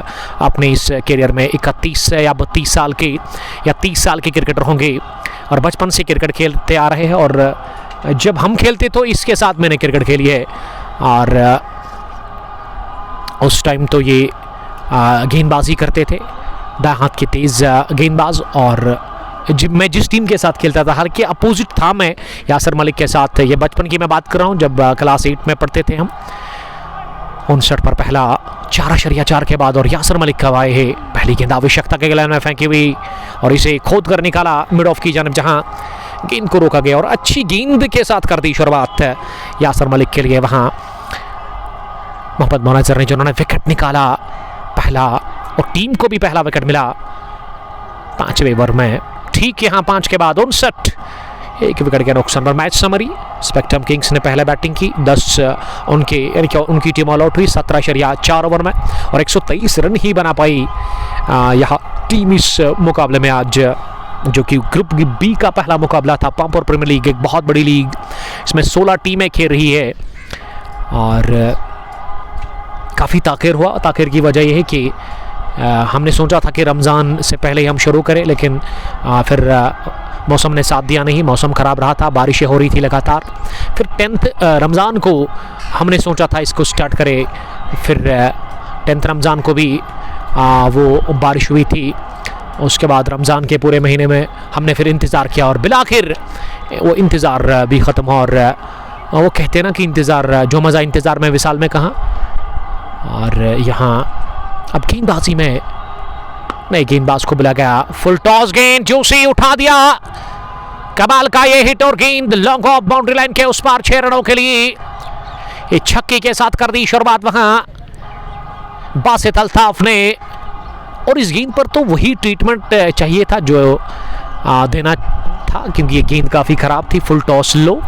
अपने इस करियर में 31 या 32 साल के या 30 साल के क्रिकेटर होंगे, और बचपन से क्रिकेट खेलते आ रहे हैं। और जब हम खेलते तो इसके साथ मैंने क्रिकेट खेली है, और उस टाइम तो ये गेंदबाजी करते थे, दाएं हाथ के तेज़ गेंदबाज। और मैं जिस टीम के साथ खेलता था, हालांकि अपोजिट था मैं यासिर मलिक के साथ, ये बचपन की मैं बात कर रहा हूँ जब क्लास 8 में पढ़ते थे हम। 59 पर पहला 4.4 के बाद और यासिर मलिक कब आए हैं, पहली गेंद आवश्यकता के गले में फेंकी हुई और इसे खोद कर निकाला मिड ऑफ की जानब, जहां गेंद को रोका गया और अच्छी गेंद के साथ कर दी शुरुआत यासिर मलिक के लिए। वहां मोहम्मद मोनाज़र ने जिन्होंने विकेट निकाला पहला, और टीम को भी पहला विकेट मिला 5वें ओवर में। ठीक यहाँ 5 के बाद 59, 1 विकेट के नुकसान पर। मैच समरी, स्पेक्ट्रम किंग्स ने पहले बैटिंग की, 10 उनकी टीम ऑल आउट हुई 17.4 ओवर में, और 123 रन ही बना पाई यह टीम इस मुकाबले में आज, जो कि ग्रुप बी का पहला मुकाबला था। पामपुर प्रीमियर लीग एक बहुत बड़ी लीग, इसमें 16 टीमें खेल रही है, और काफ़ी ताख़िर हुआ। ताख़िर की वजह यह है कि हमने सोचा था कि रमज़ान से पहले ही हम शुरू करें, लेकिन फिर मौसम ने साथ दिया नहीं, मौसम ख़राब रहा था, बारिशें हो रही थी लगातार। फिर 10 रमज़ान को हमने सोचा था इसको स्टार्ट करें, फिर 10 रमज़ान को भी वो बारिश हुई थी। उसके बाद रमज़ान के पूरे महीने में हमने फिर इंतज़ार किया, और बिलाखिर वो इंतज़ार भी ख़त्म हुआ। और वो कहते हैं ना कि इंतज़ार, जो मज़ा इंतज़ार में विसाल में कहाँ। और यहाँ अब गेंदबाजी में नए गेंदबाज को बुला गया, फुल टॉस गेंद जोशी उठा दिया, कमाल का ये हिट और गेंद लॉन्ग ऑफ बाउंड्री लाइन के उस पार 6 रनों के लिए ये छक्के के साथ कर दी शुरुआत वहां बासित अल्ताफ ने। और इस गेंद पर तो वही ट्रीटमेंट चाहिए था जो देना था, क्योंकि ये गेंद काफ़ी ख़राब थी। फुल टॉस लो,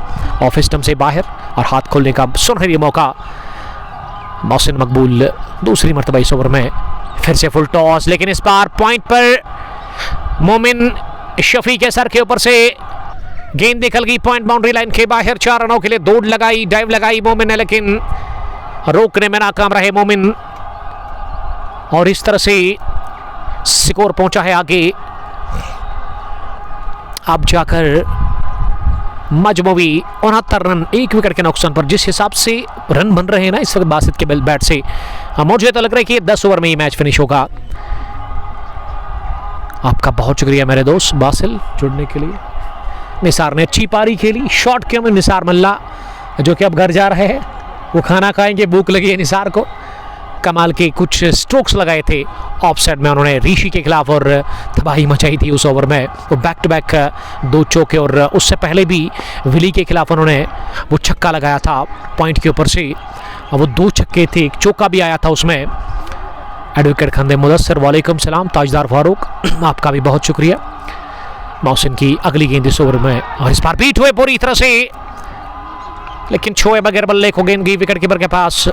ऑफ स्टंप से बाहर, और हाथ खोलने का सुनहरी मौका मोहसिन मकबूल दूसरी मरतबा इस ओवर में। फिर से फुल टॉस, लेकिन इस बार पॉइंट पर मोमिन शफी के सर के ऊपर से गेंद निकल गई पॉइंट बाउंड्री लाइन के बाहर। 4 रनों के लिए दौड़ लगाई, डाइव लगाई मोमिन ने, लेकिन रोकने में नाकाम रहे मोमिन, और इस तरह से स्कोर पहुंचा है आगे। अब जाकर मजमूवी 69 रन 1 विकेट के नुकसान पर। जिस हिसाब से रन बन रहे हैं ना इस वक्त बासित के बैट से, मुझे तो लग रहा है कि 10 ओवर में ये मैच फिनिश होगा। आपका बहुत शुक्रिया मेरे दोस्त बासिल जुड़ने के लिए। निसार ने अच्छी पारी खेली, शॉट के में निसार मल्ला जो कि अब घर जा रहे हैं, वो खाना खाएंगे, भूख लगी है निसार को। कमाल के कुछ स्ट्रोक्स लगाए थे ऑफ साइड में उन्होंने ऋषि के खिलाफ, और तबाही मचाई थी उस ओवर में। वो बैक टू बैक 2 चौके, और उससे पहले भी विली के खिलाफ उन्होंने वो छक्का लगाया था पॉइंट के ऊपर से, और वो 2 छक्के थे, एक चौका भी आया था उसमें। एडवोकेट खंदे मुदस्सर वालेकुम सलाम। ताजदार फारूक आपका भी बहुत शुक्रिया। मोहसिन की अगली गेंद इस ओवर में, और इस बार बीट हुए पूरी तरह से, लेकिन छुए बगैर बल्ले को गेंद गई विकेट कीपर के पास।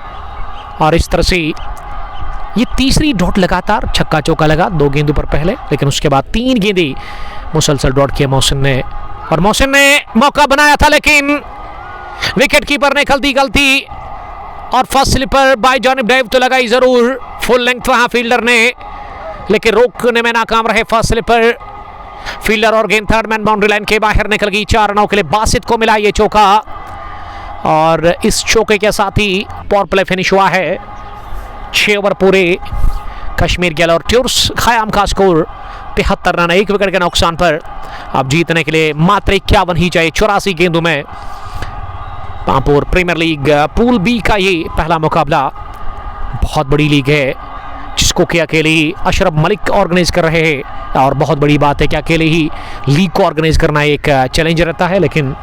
और इस तरह से ये तीसरी डॉट लगातार छक्का चौका लगा 2 गेंदों पर पहले, लेकिन उसके बाद 3 गेंदें मुसलसल डॉट किया मोहसिन ने, और मोहसिन ने मौका बनाया था लेकिन विकेट कीपर ने गलती, और फर्स्ट स्लिपर बाय जानिब ड्राइव तो लगाई जरूर, फुल लेंथ वहां फील्डर ने, लेकिन रोकने में नाकाम रहे फर्स्ट स्लिपर फील्डर, और गेंद थर्ड मैन बाउंड्री लाइन के बाहर निकल गई। 4 रनों के लिए बासित को मिला ये चौका, और इस चौके के साथ ही पावर प्ले फिनिश हुआ है। 6 ओवर पूरे, कश्मीर गिल और ट्यूर्स खयाम का स्कोर 73 रन, 1 विकेट के नुकसान पर। अब जीतने के लिए मात्र 51 ही चाहिए 84 गेंदों में। Pampore premier league pool B का ये पहला मुकाबला, बहुत बड़ी लीग है जिसको कि अकेले ही अशरफ मलिक ऑर्गेनाइज कर रहे हैं, और बहुत बड़ी बात है कि अकेले ही लीग को ऑर्गेनाइज करना एक चैलेंज रहता है, लेकिन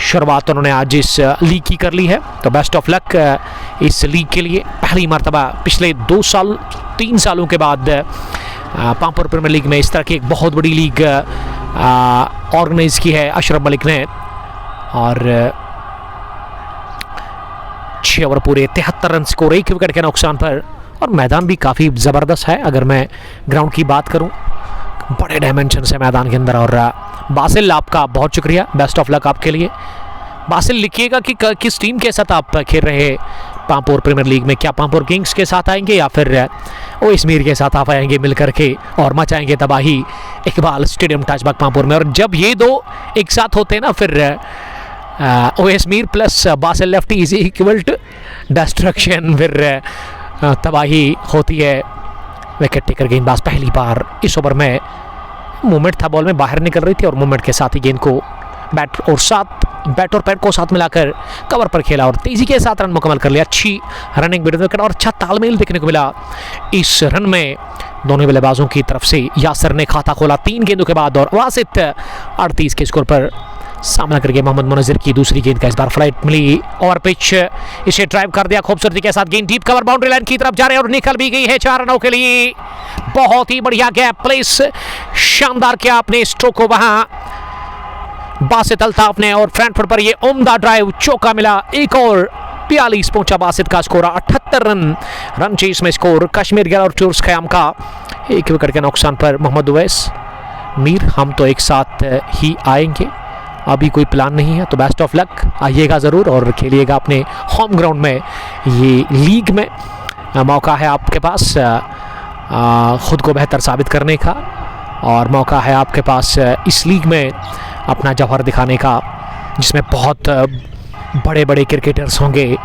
शुरुआत उन्होंने आज इस लीग की कर ली है, तो बेस्ट ऑफ लक इस लीग के लिए। पहली मरतबा पिछले 3 सालों के बाद पांपोर प्रीमियर लीग में इस तरह की एक बहुत बड़ी लीग ऑर्गेनाइज की है अशरफ मलिक ने। और 6 ओवर पूरे, 73 रन स्कोर, 1 विकेट के नुकसान पर, और मैदान भी काफ़ी ज़बरदस्त है। अगर मैं ग्राउंड की बात करूं, बड़े डायमेंशन है मैदान के अंदर। और बासिल, आपका बहुत शुक्रिया, बेस्ट ऑफ लक आपके लिए। बासिल, लिखिएगा कि किस टीम के साथ आप खेल रहे हैं पांपोर प्रीमियर लीग में, क्या पांपोर किंग्स के साथ आएंगे या फिर ओएसमीर के साथ आप आएंगे मिल करके और मचाएंगे तबाही इकबाल स्टेडियम टचबैक पांपोर में। और जब ये 2 एक साथ होते हैं ना, फिर ओएसमीर plus Basil lefty is equal to destruction, फिर तबाही होती है। विकेट टेकर गेंदबाज पहली बार इस ओवर में, मूवमेंट था, बॉल में बाहर निकल रही थी और मूवमेंट के साथ ही गेंद को बैट और पैड को साथ मिलाकर कवर पर खेला और तेजी के साथ रन मुकम्मल कर लिया। अच्छी रनिंग विकेट और अच्छा तालमेल देखने को मिला इस रन में दोनों बल्लेबाजों की तरफ से। यासर ने खाता खोला 3 गेंदों के बाद, और वासित 38 के स्कोर पर सामना करके मोहम्मद मुनज़िर की दूसरी गेंद का इस बार फ्लाइट मिली, और पिच इसे ड्राइव कर दिया खूबसूरती के साथ। गेंद डीप कवर बाउंड्री लाइन की तरफ जा रहे और निकल भी गई है 4 रनों के लिए। बहुत ही बढ़िया गैप प्लेस, शानदार किया अपने स्ट्रोक को वहां बासित अल्ताफ ने, और फ्रंट फुट पर ये उम्दा ड्राइव चौका मिला। एक और 42 पहुंचा बासित का स्कोर, 78 रन चेस में स्कोर कश्मीर गिल और ट्यूर्स खयाम का। 1 विकेट के नुकसान पर मोहम्मद उवैस मीर, हम तो एक साथ ही आएंगे, अभी कोई प्लान नहीं है, तो बेस्ट ऑफ लक, आइएगा ज़रूर और खेलिएगा अपने होम ग्राउंड में। ये लीग में मौका है आपके पास ख़ुद को बेहतर साबित करने का, और मौका है आपके पास इस लीग में अपना जौहर दिखाने का, जिसमें बहुत बड़े बड़े क्रिकेटर्स होंगे।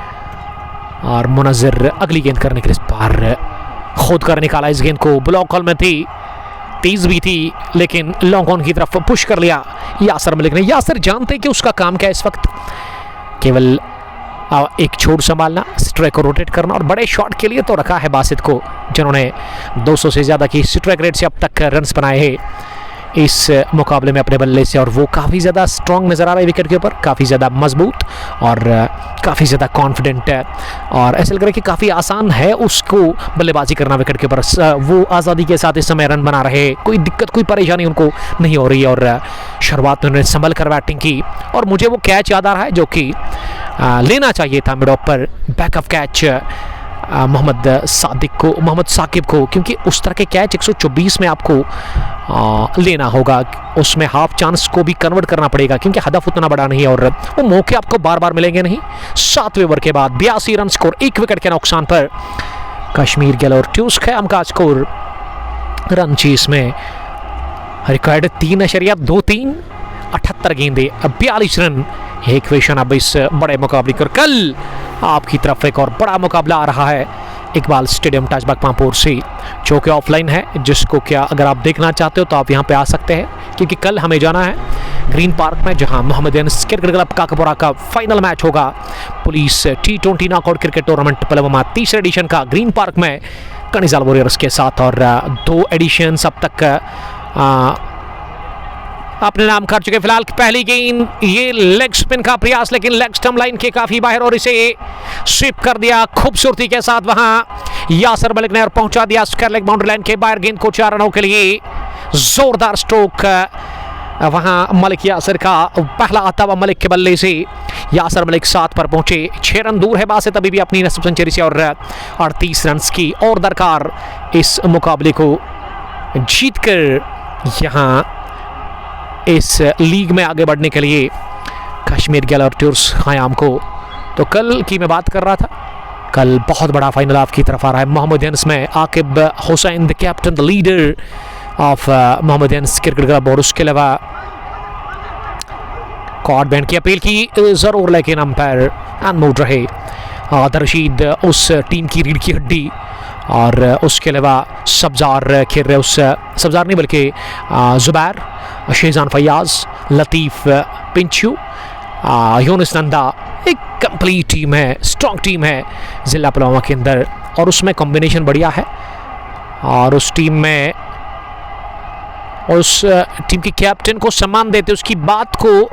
और मुनज़िर अगली गेंद करने के लिए इस बार खुद कर निकाला इस गेंद को, ब्लॉक हॉल में थी, तेज भी थी, लेकिन लॉन्ग ऑन की तरफ पुश कर लिया यासर मलिक ने। यासर जानते कि उसका काम क्या है इस वक्त, केवल एक छोड़ संभालना, स्ट्राइक को रोटेट करना, और बड़े शॉट के लिए तो रखा है बासित को, जिन्होंने 200 से ज़्यादा की स्ट्राइक रेट से अब तक रन्स बनाए हैं इस मुकाबले में अपने बल्ले से। और वो काफ़ी ज़्यादा स्ट्रॉन्ग नज़र आ रहा है विकेट के ऊपर, काफ़ी ज़्यादा मजबूत और काफ़ी ज़्यादा कॉन्फिडेंट है, और ऐसा लग रहा है कि काफ़ी आसान है उसको बल्लेबाजी करना विकेट के ऊपर। वो आज़ादी के साथ इस समय रन बना रहे, कोई दिक्कत कोई परेशानी उनको नहीं हो रही, और शुरुआत में उन्होंने संभल कर बैटिंग की, और मुझे वो कैच याद आ रहा है जो कि लेना चाहिए था मिड ऑफ पर, बैकअप कैच मोहम्मद साकिब को, क्योंकि उस तरह के कैच 124 में आपको लेना होगा, उसमें हाफ चांस को भी कन्वर्ट करना पड़ेगा, क्योंकि हदफ उतना बड़ा नहीं है और वो मौके आपको बार बार मिलेंगे नहीं। 7वें ओवर के बाद 82 रन स्कोर, 1 विकेट के नुकसान पर कश्मीर गिल और ट्यूर्स खयाम का स्कोर रन चेस में रिकॉर्ड 3.23, 78 गेंदे, 42 रन। एक क्वेश्चन अब इस बड़े मुकाबले कर, कल आपकी तरफ एक और बड़ा मुकाबला आ रहा है इकबाल स्टेडियम टचबैक पांपोर से, जो कि ऑफलाइन है, जिसको क्या अगर आप देखना चाहते हो तो आप यहाँ पे आ सकते हैं, क्योंकि कल हमें जाना है ग्रीन पार्क में, जहां मोहम्मदन क्रिकेट क्लब काकापुरा का फाइनल मैच होगा police T20 knockout cricket tournament Pulwama 3रे एडिशन का ग्रीन पार्क में कनिजाल वॉरियर्स के साथ। और 2 एडिशन अब तक अपने नाम कर चुके। फिलहाल पहली गेंद, ये लेग स्पिन का प्रयास, लेकिन लेग स्टंप लाइन के काफी बाहर, और इसे स्वीप कर दिया खूबसूरती के साथ वहां यासर मलिक ने, और पहुंचा दिया स्क्वायर लेग बाउंड्री लाइन के बाहर। गेंद को 4 रनों के लिए जोरदार स्ट्रोक वहां मलिक यासिर का पहला आता हुआ मलिक के बल्ले से। यासिर मलिक 7 पर पहुंचे, 6 रन दूर है बासित अभी भी अपनी नस्ब सेंचुरी से और 38 रन की और दरकार इस मुकाबले को जीतकर यहां इस लीग में आगे बढ़ने के लिए कश्मीर गैलेक्टर्स ख़याम को। तो कल की मैं बात कर रहा था, कल बहुत बड़ा फाइनल आपकी तरफ आ रहा है मोहम्मदियंस में। Aqib Hussain the captain, the leader of Mohammadians cricket club, और उसके अलावा कॉर्ड बैंड की अपील की ज़रूर, लेकिन अंपायर अनमूड रहे। रशीद उस टीम की रीढ़ की हड्डी, और उसके अलावा सब्जार खेल रहे, उस सब्जार नहीं बल्कि ज़ुबैर, शेजान फयाज, लतीफ़ पिंचू, यूनुस नंदा। एक कंप्लीट टीम है, स्ट्रॉन्ग टीम है ज़िला पुलवामा के अंदर, और उसमें कॉम्बिनेशन बढ़िया है। और उस टीम में उस टीम के कैप्टन को सम्मान देते, उसकी बात को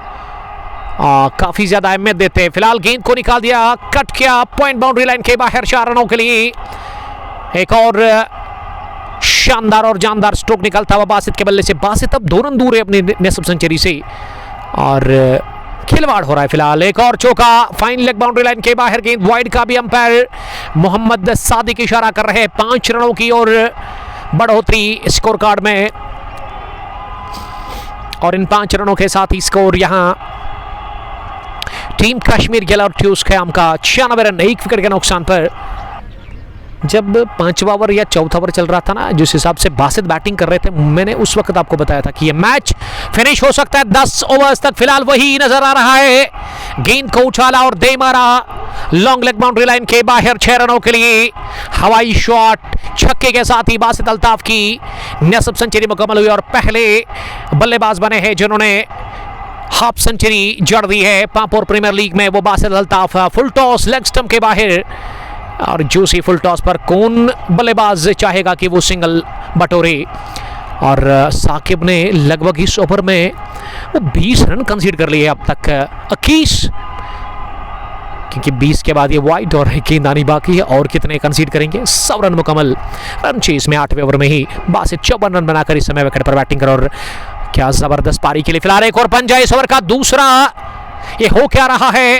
काफ़ी ज़्यादा अहमियत देते हैं। फिलहाल गेंद को निकाल दिया, कट किया, पॉइंट बाउंड्री लाइन के बाहर, 4 रनों के लिए एक और शानदार और जानदार स्ट्रोक निकलता हुआ बासित के बल्ले से। बासित अब 2 रन दूर है अपनी नस्ब सेंचुरी से, और खिलवाड़ हो रहा है। फिलहाल एक और चौका, फाइन लेग बाउंड्री लाइन के बाहर, गेंद वाइड का भी अंपायर मोहम्मद सादिक इशारा कर रहे हैं। 5 रनों की और बढ़ोतरी स्कोर कार्ड में, और इन 5 रनों के साथ ही स्कोर यहां टीम कश्मीर गैलेक्टर्स ख़याम का 96 रन 1 विकेट के नुकसान पर। जब 5वां ओवर या 4था ओवर चल रहा था ना, जिस हिसाब से बासित बैटिंग कर रहे थे, मैंने उस वक्त आपको बताया था कि ये मैच फिनिश हो सकता है 10 ओवर्स तक। फिलहाल वही नजर आ रहा है, गेंद को उछाला और दे मारा लॉन्ग लेग बाउंड्री लाइन के बाहर, 6 रनों के लिए हवाई शॉट छक्के के साथ ही बासित अल्ताफ की नस्ब सेंचुरी मुकम्मल हुई, और पहले बल्लेबाज बने हैं जिन्होंने हाफ सेंचुरी जड़ दी है पांपोर प्रीमियर लीग में, वो Basit Altaf. Full toss leg stump के बाहर, और जूसी फुल टॉस पर कौन बल्लेबाज चाहेगा कि वो सिंगल बटोरे। और साकिब ने लगभग इस ओवर में वो 20 रन कंसीड कर लिए अब तक, 21, क्योंकि 20 के बाद ये वाइड और गेंद आनी बाकी है, और कितने कंसीड करेंगे। 100 रन मुकम्मल। रन चेस में 8वें ओवर में ही बासित 54 रन बनाकर इस समय विकेट पर बैटिंग कर, और क्या जबरदस्त पारी के लिए। फिलहाल एक और पंजा, इस ओवर का दूसरा। ये हो क्या रहा है,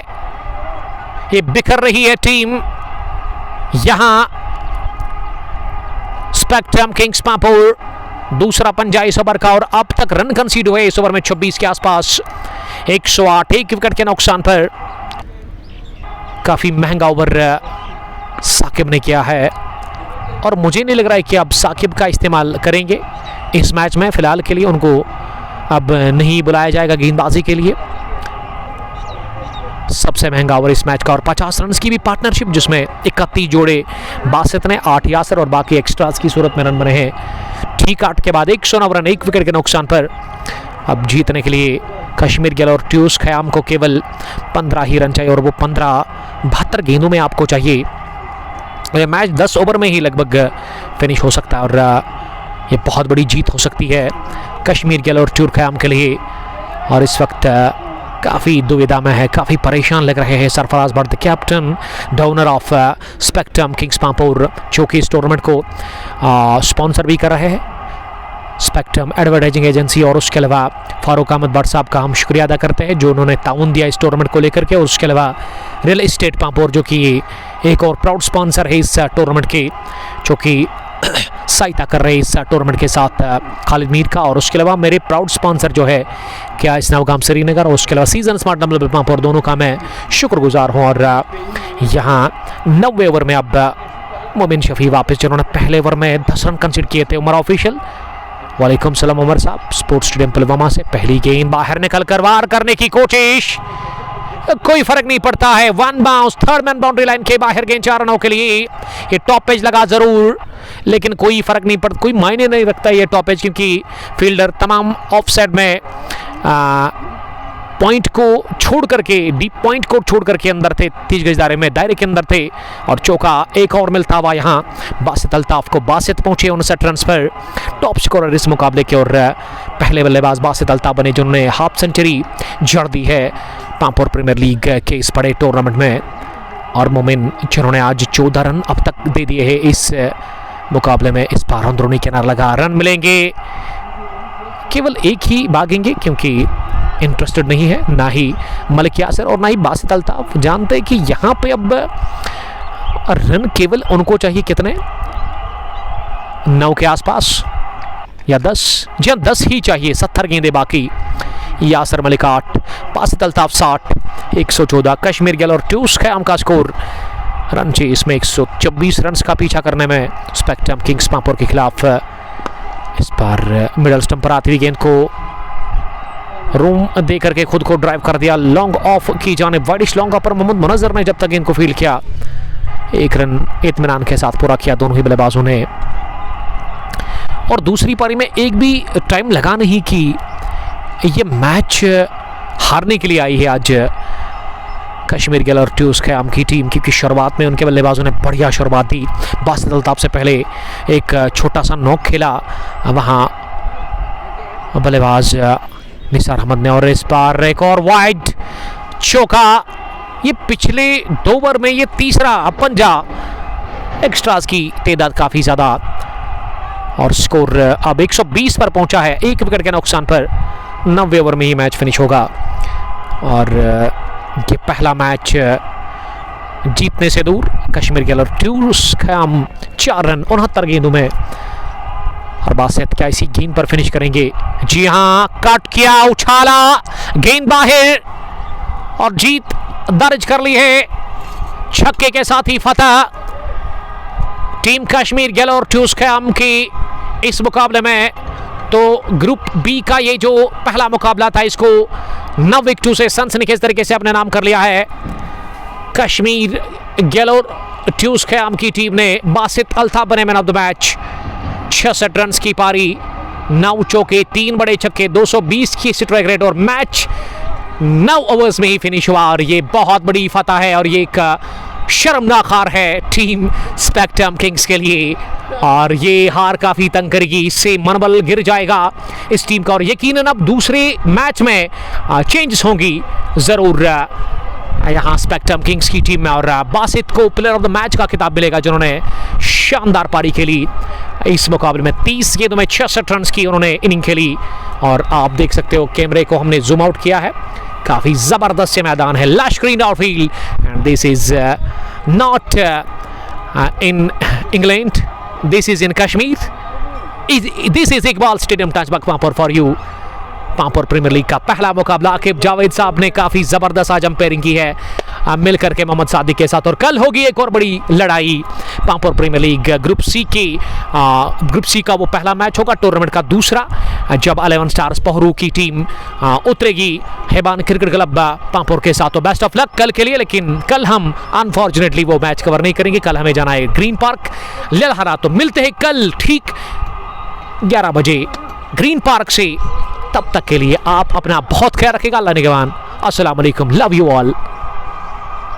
ये बिखर रही है टीम यहां स्पेक्ट्रम किंग्स पांपोर। दूसरा पंजा इस ओवर का, और अब तक रन कंसीड हुए इस ओवर में 26 के आसपास, 108 1 विकेट के नुकसान पर। काफी महंगा ओवर साकिब ने किया है, और मुझे नहीं लग रहा है कि अब साकिब का इस्तेमाल करेंगे इस मैच में। फिलहाल के लिए उनको अब नहीं बुलाया जाएगा गेंदबाजी के लिए। सबसे महंगा ओवर इस मैच का, और 50 रन की भी पार्टनरशिप, जिसमें 31 जोड़े बासित ने, 8 यासिर और बाकी एक्स्ट्रास की सूरत में रन बने हैं। ठीक 8 के बाद 109 रन 1 विकेट के नुकसान पर। अब जीतने के लिए कश्मीर गैलेक्टर्स ख़याम को केवल 15 ही रन चाहिए, और वो 15 72 गेंदों में आपको चाहिए। ये मैच 10 ओवर में ही लगभग फिनिश हो सकता है, और ये बहुत बड़ी जीत हो सकती है कश्मीर गैलेक्टर्स ख़याम के लिए। और इस वक्त काफ़ी दुविधा में है, काफ़ी परेशान लग रहे हैं Sarfaraz Bhatt, captain the owner of spectrum Kings Pampore, जो कि इस टूर्नामेंट को स्पॉन्सर भी कर रहे हैं, स्पेक्ट्रम एडवर्टाइजिंग एजेंसी। और उसके अलावा फारूक अहमद भट्ट साहब का हम शुक्रिया अदा करते हैं, जो उन्होंने ताउन दिया इस टूर्नामेंट को लेकर के। और उसके अलावा रियल एस्टेट पांपोर, जो कि एक और प्राउड स्पॉन्सर है इस टूर्नामेंट के, जो कि सहायता कर रहे हैं इस टूर्नामेंट के साथ, खालिद मीर का। और उसके अलावा मेरे प्राउड स्पॉन्सर जो है क्या इस नवगाम श्रीनगर, और उसके अलावा सीजन स्मार्ट डब्ल्यू पांपोर, दोनों का मैं शुक्रगुजार हूँ। और यहाँ 90वें ओवर में अब मोमिन शफी वापस, जिन्होंने पहले ओवर में 10 रन कंसीड किए थे। उमर ऑफिशियल, वालेकुम सलाम उमर साहब, स्पोर्ट्स स्टेडियम पुलवामा से। पहली गेंद बाहर निकल कर वार करने की कोशिश, कोई फर्क नहीं पड़ता है। 1 bounce, third man boundary line के बाहर, गेंद 4 रनों के लिए। ये टॉप पेज लगा जरूर, लेकिन कोई फर्क नहीं पड़ता, कोई मायने नहीं रखता ये टॉप पेज, क्योंकि फील्डर तमाम ऑफ साइड में पॉइंट को छोड़ करके, डीप पॉइंट को छोड़ करके अंदर थे, 30 गज दायरे में, दायरे के अंदर थे। और चौका एक और मिलता हुआ यहाँ बासित अल्ताफ को। बासित पहुंचे 59 रन पर, टॉप स्कोरर इस मुकाबले के, और पहले बल्लेबाज बासित अल्ताफ बने जिन्होंने हाफ सेंचुरी जड़ दी है पांपोर प्रीमियर लीग के इस बड़े टूर्नामेंट में। और मोमिन, जिन्होंने आज 14 रन अब तक दे दिए हैं इस मुकाबले में। इस बार अंदरूनी किनारा लगा, रन मिलेंगे केवल एक ही भागेंगे क्योंकि इंटरेस्टेड नहीं है ना ही मलिक यासिर और ना ही बासित अल्ताफ। जानते हैं कि यहाँ पे अब रन केवल उनको चाहिए कितने, 9 के आसपास या 10, जी हाँ 10 ही चाहिए। 70 गेंदें बाकी। यासिर मलिक 8, बासित अल्ताफ 60, 114। कश्मीर गिल और ट्यूस ख़याम का स्कोर रन चेस में 126 रन का पीछा करने में स्पेक्ट्रम किंग्स पांपोर के खिलाफ। इस बार मिडल स्टंप पर आती हुई गेंद को रूम दे करके खुद को ड्राइव कर दिया लॉन्ग ऑफ की जाने। वाइडिश लॉन्ग ऑफ पर मोहम्मद मुनज़्ज़र ने जब तक गेंद को फील्ड किया 1 रन इत्मीनान के साथ पूरा किया दोनों ही बल्लेबाजों ने। और दूसरी पारी में एक भी टाइम लगा नहीं कि ये मैच हारने के लिए आई है आज कश्मीर गिल और ट्यूस ख़याम की टीम, क्योंकि शुरुआत में उनके बल्लेबाजों ने बढ़िया शुरुआत दी। बासित अल्ताफ से पहले एक छोटा सा नॉक खेला वहाँ बल्लेबाज निसार अहमद ने, और इस बार एक और वाइड चौका। ये पिछले 2 ओवर में ये तीसरा पंजा। एक्स्ट्रास की तादाद काफ़ी ज़्यादा और स्कोर अब 120 पर पहुंचा है। 1 विकेट के नुकसान पर 90 ओवर में ही मैच फिनिश होगा। और ये पहला मैच जीतने से दूर कश्मीर गिल और ट्यूस ख़याम 4 रन 69 गेंदों में। और बासित क्या इसी गेंद पर फिनिश करेंगे? जी हां, कट किया, उछाला, गेंद बाहर और जीत दर्ज कर ली है। छक्के के साथ ही फतह टीम कश्मीर गिल और ट्यूस ख़याम की इस मुकाबले में। तो ग्रुप बी का ये जो पहला मुकाबला था इसको 9 विकेटों से सनसनीखेज तरीके से अपने नाम कर लिया है कश्मीर गिल और ट्यूस ख़याम की टीम ने। बासित अल्ताफ बने man of the match. 66 run की पारी, 9 चौके, 3 बड़े छक्के, 220 की स्ट्राइक रेट और मैच 9 ओवर्स में ही फिनिश हुआ। और ये बहुत बड़ी फतह है और ये एक शर्मनाक हार है टीम स्पेक्ट्रम किंग्स के लिए। और ये हार काफ़ी तंग करेगी, इससे मनोबल गिर जाएगा इस टीम का। और यकीनन अब दूसरे मैच में चेंजेस होंगी ज़रूर यहाँ स्पेक्ट्रम किंग्स की टीम में। और बासित को प्लेयर ऑफ द मैच का खिताब मिलेगा जिन्होंने शानदार पारी खेली इस मुकाबले में। 30 गेंदों में 66 रन की उन्होंने इनिंग खेली। और आप देख सकते हो कैमरे को हमने जूम आउट किया है, काफ़ी ज़बरदस्त से मैदान है। Lush green outfield and this is not in England, this is in Kashmir. This is Iqbal stadium Tachbagh Pampore for you. Pampore premier league का पहला मुकाबला। आकिब जावेद साहब ने काफ़ी ज़बरदस्त आज अंपायरिंग की है मिलकर के मोहम्मद सादिक के साथ। और कल होगी एक और बड़ी लड़ाई Pampore premier league group C का वो पहला मैच होगा टूर्नामेंट का दूसरा, जब 11 स्टार्स पोहरू की टीम उतरेगी हेबान क्रिकेट क्लब पांपोर के साथ। तो बेस्ट ऑफ लक कल के लिए। लेकिन कल हम अनफॉर्चुनेटली वो मैच कवर नहीं करेंगे, कल हमें जाना है ग्रीन पार्क ललहरा। तो मिलते हैं कल ठीक 11 बजे ग्रीन पार्क से। तब तक के लिए आप अपना बहुत ख्याल रखिएगा। अल्लाह निगहबान। अस्सलाम वालेकुम, लव यू ऑल।